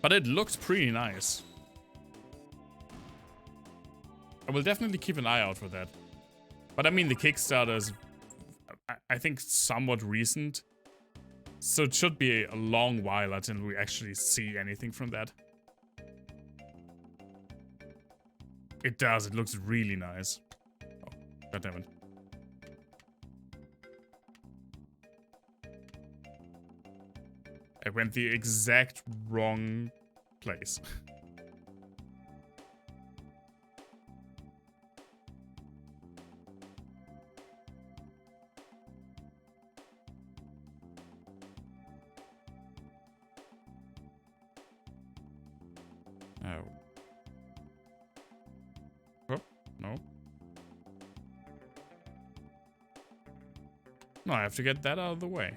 But it looks pretty nice. I will definitely keep an eye out for that. But I mean, the Kickstarter is, I think, somewhat recent. So it should be a long while until we actually see anything from that. It does. It looks really nice. Oh, goddammit. I went the exact wrong place. Oh. Oh, no. No, I have to get that out of the way.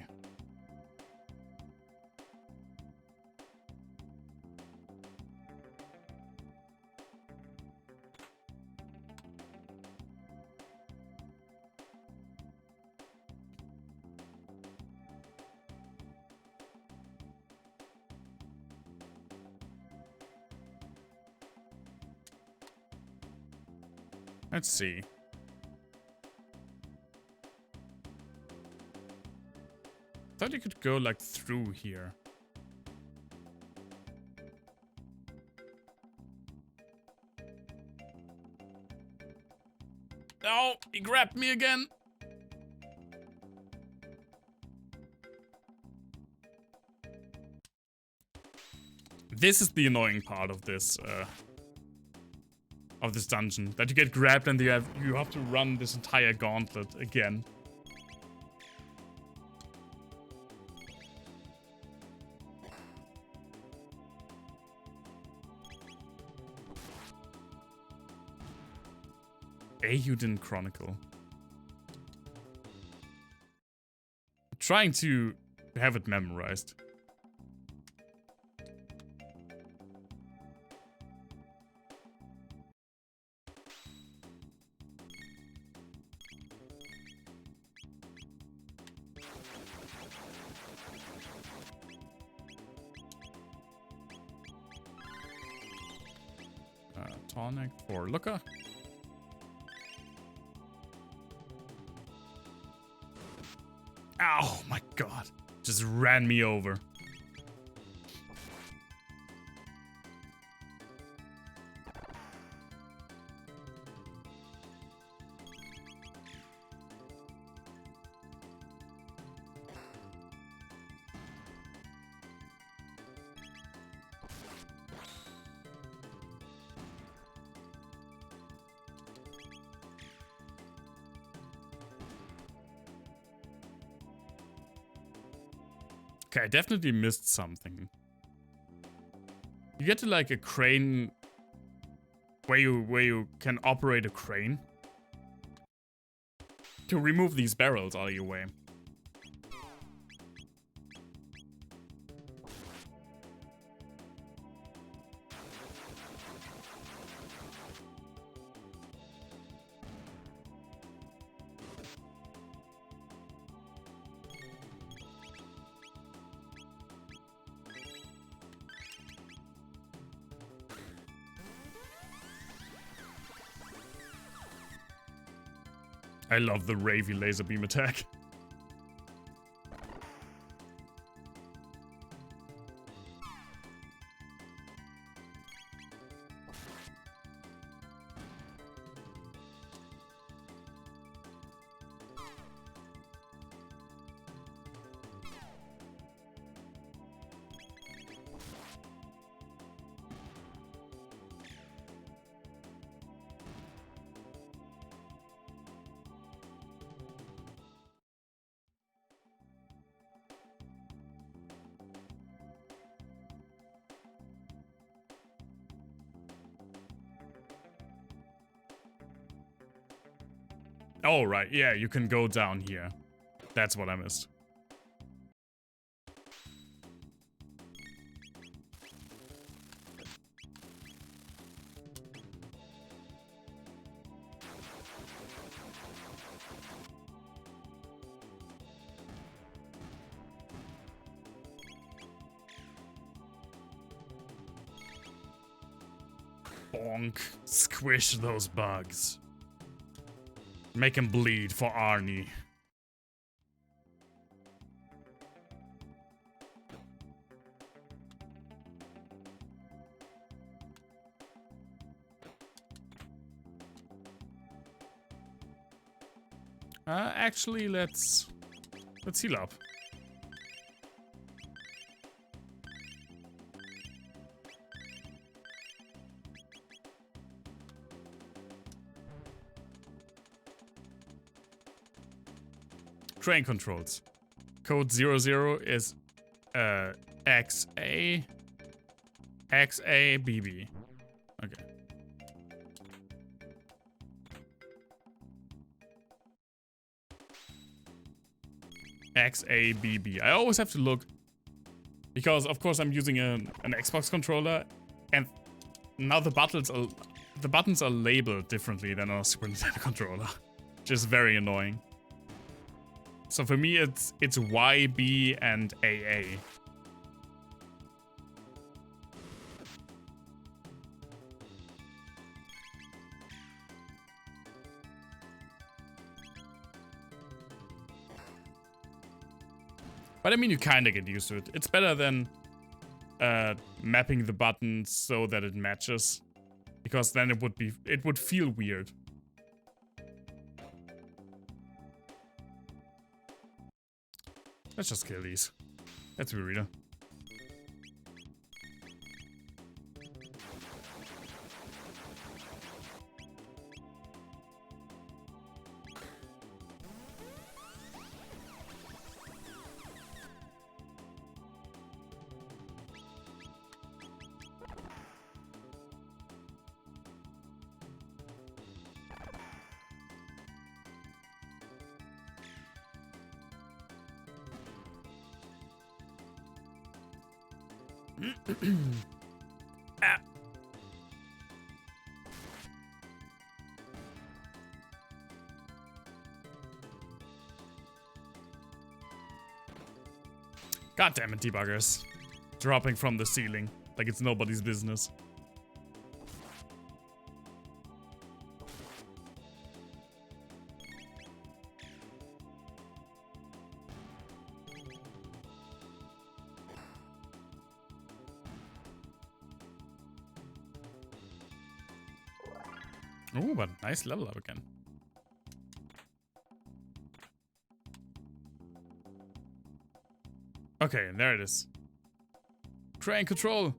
Let's see. Thought you could go like through here. Oh, he grabbed me again. This is the annoying part of this dungeon, that you get grabbed and you have to run this entire gauntlet again. You didn't chronicle. I'm trying to have it memorized. Tonic for Looker. Oh my god. Just ran me over. Okay, I definitely missed something. You get to like a crane where you can operate a crane to remove these barrels out of your way. I love the Ravy laser beam attack. Oh, right. Yeah, you can go down here. That's what I missed. Bonk. Squish those bugs. Make him bleed for Arnie. Actually, let's heal up. Train controls. Code 00 is XA BB. Okay. XABB. I always have to look because of course I'm using an Xbox controller and now the buttons are labeled differently than on a Super Nintendo controller. Which is very annoying. So for me, it's YB and AA. But I mean, you kind of get used to it. It's better than mapping the buttons so that it matches, because then it would feel weird. Let's just kill these. Let's be real. Ah. God damn it, debuggers. Dropping from the ceiling like it's nobody's business. Oh, but nice level up again. Okay, there it is. Train control.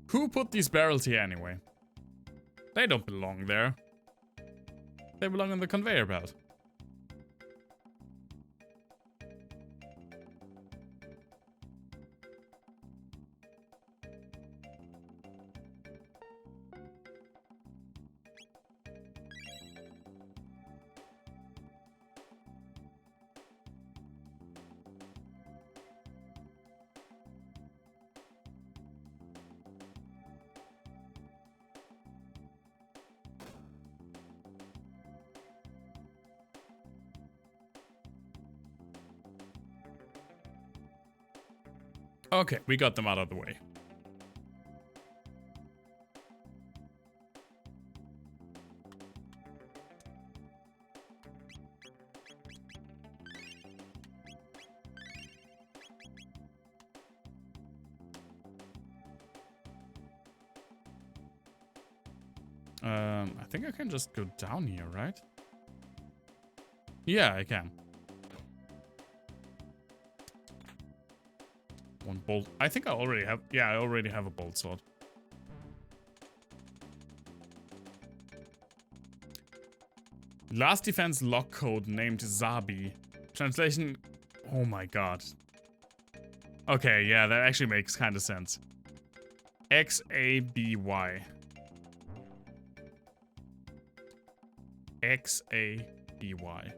Who put these barrels here anyway? They don't belong there. They belong on the conveyor belt. Okay, we got them out of the way. I think I can just go down here, right? Yeah, I can. One bolt. I think I already have... Yeah, I already have a bolt sword. Last defense lock code named Zabi. Translation... Oh my god. Okay, yeah, that actually makes kind of sense. X-A-B-Y. X-A-B-Y.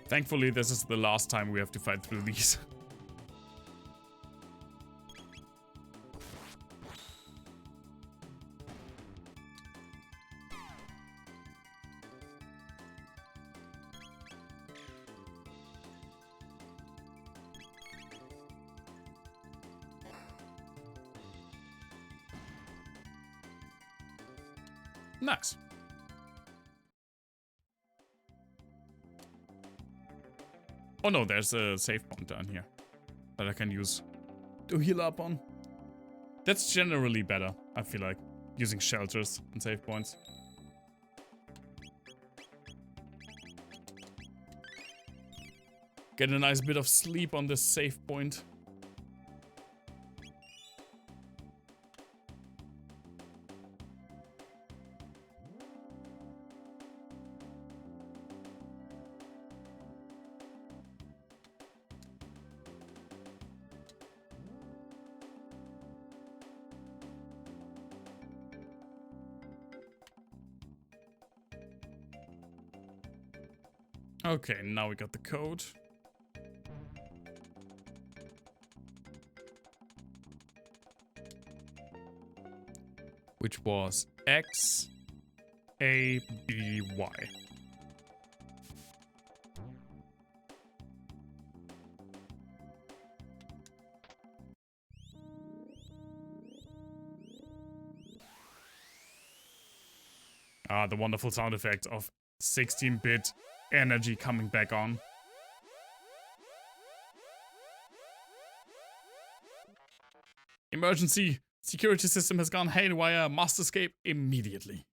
Thankfully, this is the last time we have to fight through these. Nice. Oh no, there's a save point down here that I can use to heal up on. That's generally better, I feel like, using shelters and save points. Get a nice bit of sleep on this save point. Okay, now we got the code. Which was X, A, B, Y. Ah, the wonderful sound effect of 16-bit energy coming back on. Emergency! Security system has gone haywire. Must escape immediately.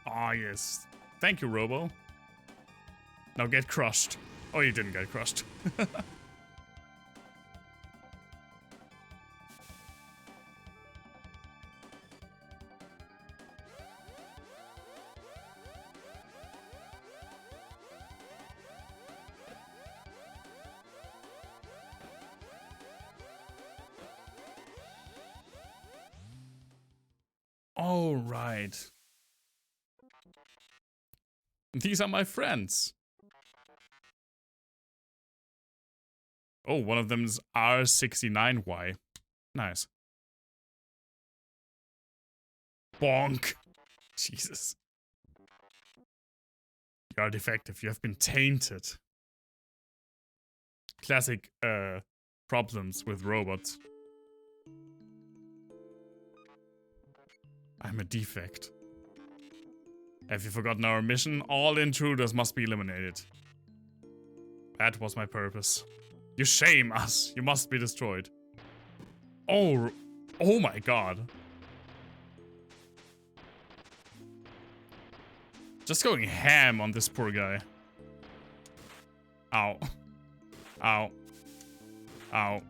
Ah, yes. Thank you, Robo. Now get crushed. Oh, you didn't get crushed. All right. These are my friends. Oh, one of them is R69Y. Nice. Bonk. Jesus. You are defective. You have been tainted. Classic problems with robots. I'm a defect. Have you forgotten our mission? All intruders must be eliminated. That was my purpose. You shame us. You must be destroyed. Oh my god. Just going ham on this poor guy. Ow. Ow. Ow.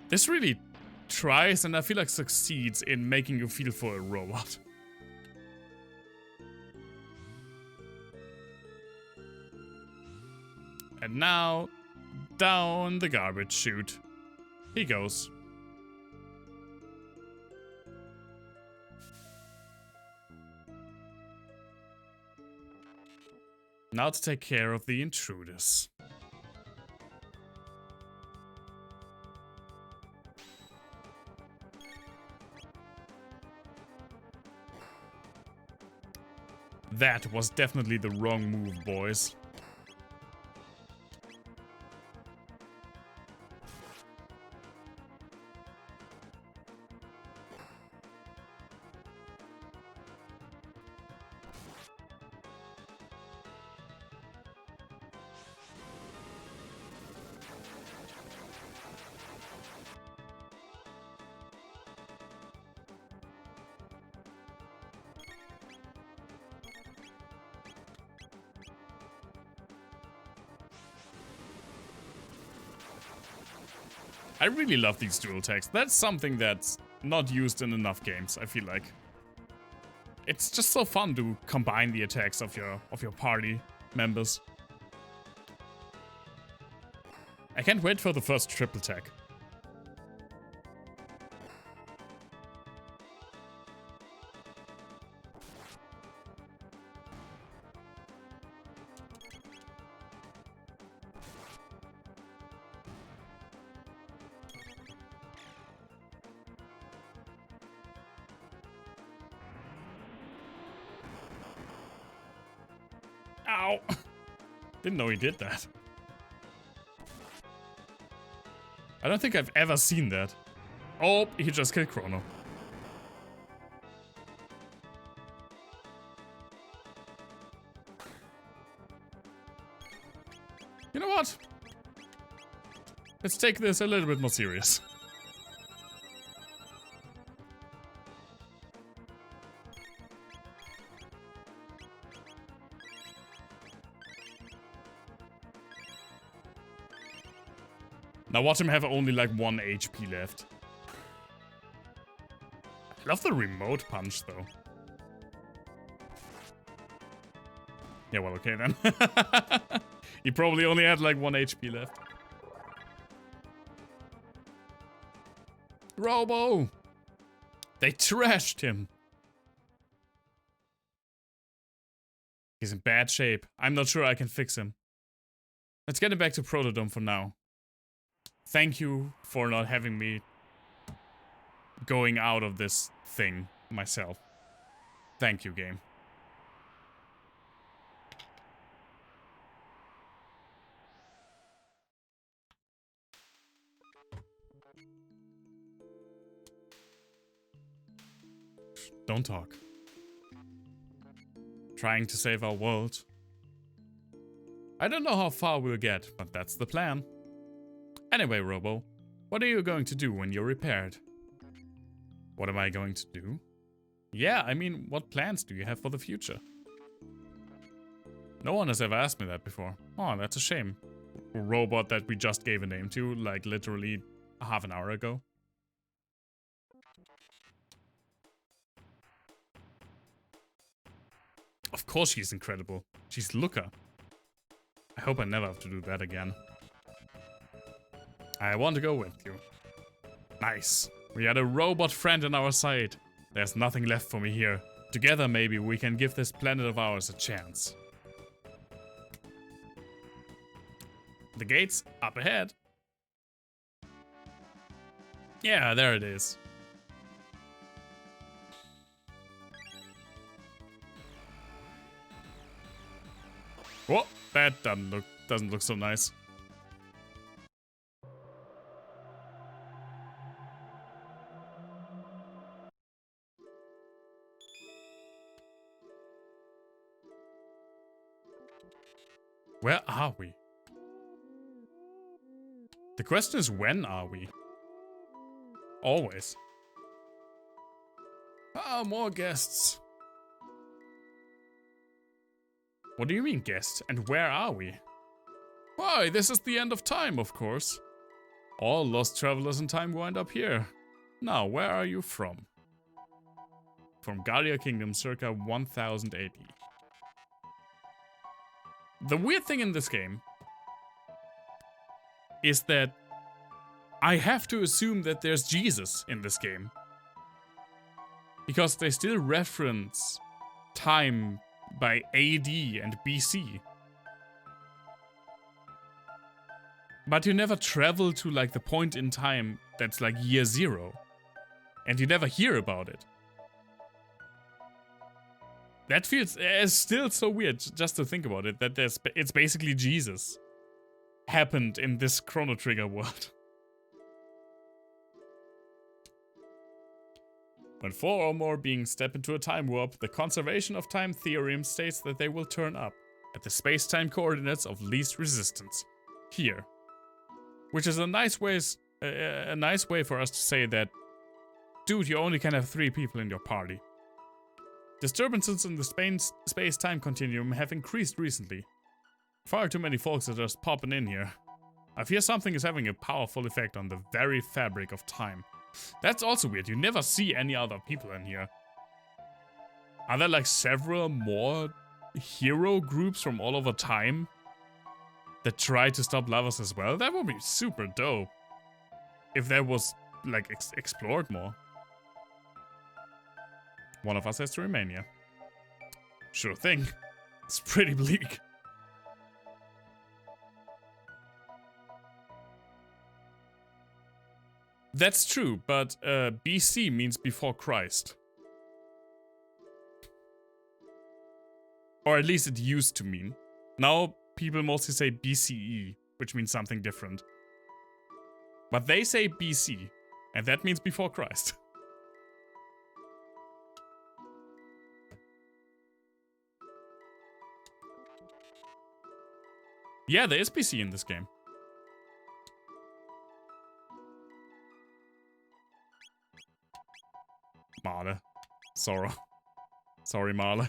This really tries and I feel like succeeds in making you feel for a robot. And now, down the garbage chute he goes. Now to take care of the intruders. That was definitely the wrong move, boys. I really love these dual attacks. That's something that's not used in enough games, I feel like. It's just so fun to combine the attacks of your party members. I can't wait for the first triple attack. Ow! Didn't know he did that. I don't think I've ever seen that. Oh, he just killed Chrono. You know what? Let's take this a little bit more serious. Now watch him have only like 1 HP left. I love the remote punch though. Yeah, well, okay then. He probably only had like 1 HP left. Robo! They trashed him. He's in bad shape. I'm not sure I can fix him. Let's get him back to Protodome for now. Thank you for not having me going out of this thing myself. Thank you, game. Don't talk. Trying to save our world. I don't know how far we'll get, but that's the plan. Anyway, Robo, what are you going to do when you're repaired? What am I going to do? Yeah, I mean, what plans do you have for the future? No one has ever asked me that before. Oh, that's a shame. A robot that we just gave a name to, like literally half an hour ago. Of course she's incredible. She's Luca. I hope I never have to do that again. I want to go with you. Nice. We had a robot friend on our side. There's nothing left for me here. Together maybe we can give this planet of ours a chance. The gate's up ahead. Yeah, there it is. Whoa, that doesn't look so nice. Where are we? The question is, when are we? Always. Ah, more guests. What do you mean, guests? And where are we? Why, this is the end of time, of course. All lost travelers in time wind up here. Now, where are you from? From Galia Kingdom, circa 1000 AD. The weird thing in this game is that I have to assume that there's Jesus in this game. Because they still reference time by AD and BC. But you never travel to like the point in time that's like year 0. And you never hear about it. That feels still so weird just to think about it, that it's basically Jesus happened in this Chrono Trigger world. When 4 or more beings step into a time warp, the conservation of time theorem states that they will turn up at the space-time coordinates of least resistance, here. Which is a nice way for us to say that, dude, you only can have 3 people in your party. Disturbances in the space-time continuum have increased recently. Far too many folks are just popping in here. I fear something is having a powerful effect on the very fabric of time. That's also weird, you never see any other people in here. Are there like several more hero groups from all over time that try to stop Lavos as well? That would be super dope. If that was like explored more. One of us has to remain here. Sure thing. It's pretty bleak. That's true, but BC means before Christ. Or at least it used to mean. Now people mostly say BCE, which means something different. But they say BC, and that means before Christ. Yeah, there is BC in this game. Marle. Sora. Sorry, Marle.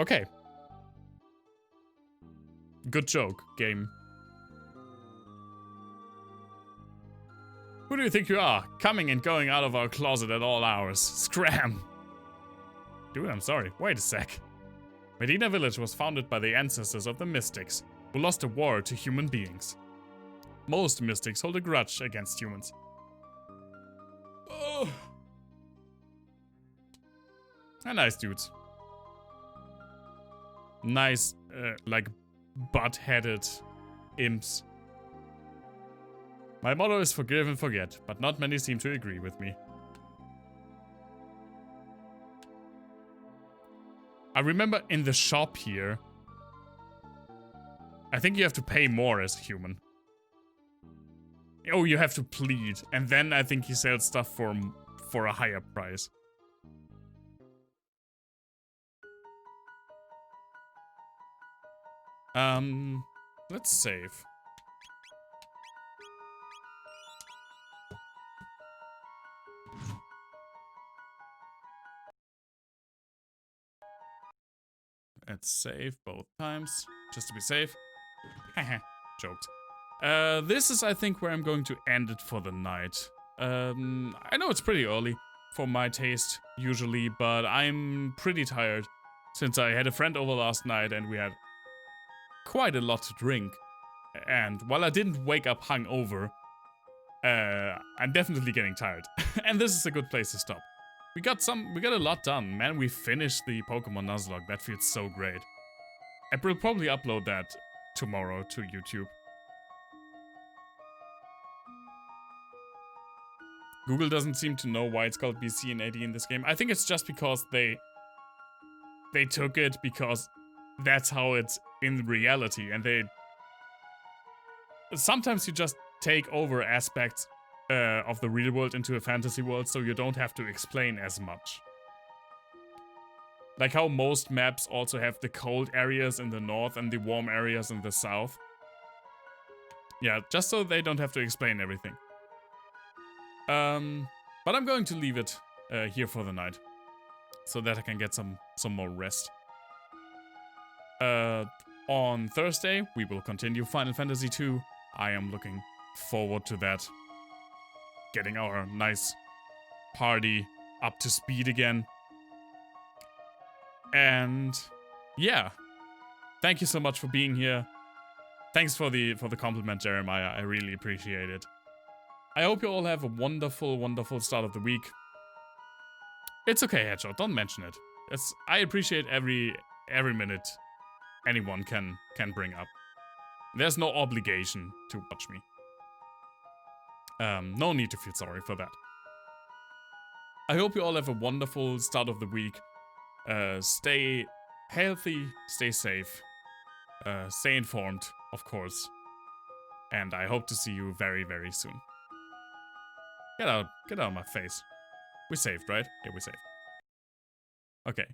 Okay. Good joke, game. Who do you think you are? Coming and going out of our closet at all hours. Scram! Dude, I'm sorry. Wait a sec. Medina Village was founded by the ancestors of the Mystics, who lost a war to human beings. Most Mystics hold a grudge against humans. Oh. Nice dudes. Nice, like, butt-headed imps. My motto is forgive and forget, but not many seem to agree with me. I remember in the shop here, I think you have to pay more as a human. Oh, you have to plead, and then I think he sells stuff for a higher price. Let's save. Let's save both times, just to be safe. Haha, joked. This is, I think, where I'm going to end it for the night. I know it's pretty early for my taste, usually, but I'm pretty tired since I had a friend over last night and we had quite a lot to drink. And while I didn't wake up hungover, I'm definitely getting tired. And this is a good place to stop. We got a lot done. Man, we finished the Pokemon Nuzlocke. That feels so great. I will probably upload that tomorrow to YouTube. Google doesn't seem to know why it's called BC and AD in this game. I think it's just because they took it because that's how it's in reality, and sometimes you just take over aspects of the real world into a fantasy world, so you don't have to explain as much. Like how most maps also have the cold areas in the north and the warm areas in the south. Yeah, just so they don't have to explain everything. But I'm going to leave it here for the night, so that I can get some more rest. On Thursday, we will continue Final Fantasy II. I am looking forward to that. Getting our nice party up to speed again. And yeah, thank you so much for being here. Thanks for the compliment, Jeremiah. I really appreciate it. I hope you all have a wonderful, wonderful start of the week. It's okay, Headshot, don't mention it. I appreciate every minute anyone can bring up. There's no obligation to watch me. No need to feel sorry for that. I hope you all have a wonderful start of the week. Stay healthy, stay safe, stay informed, of course. And I hope to see you very, very soon. Get out of my face. We saved, right? Yeah, we saved. Okay.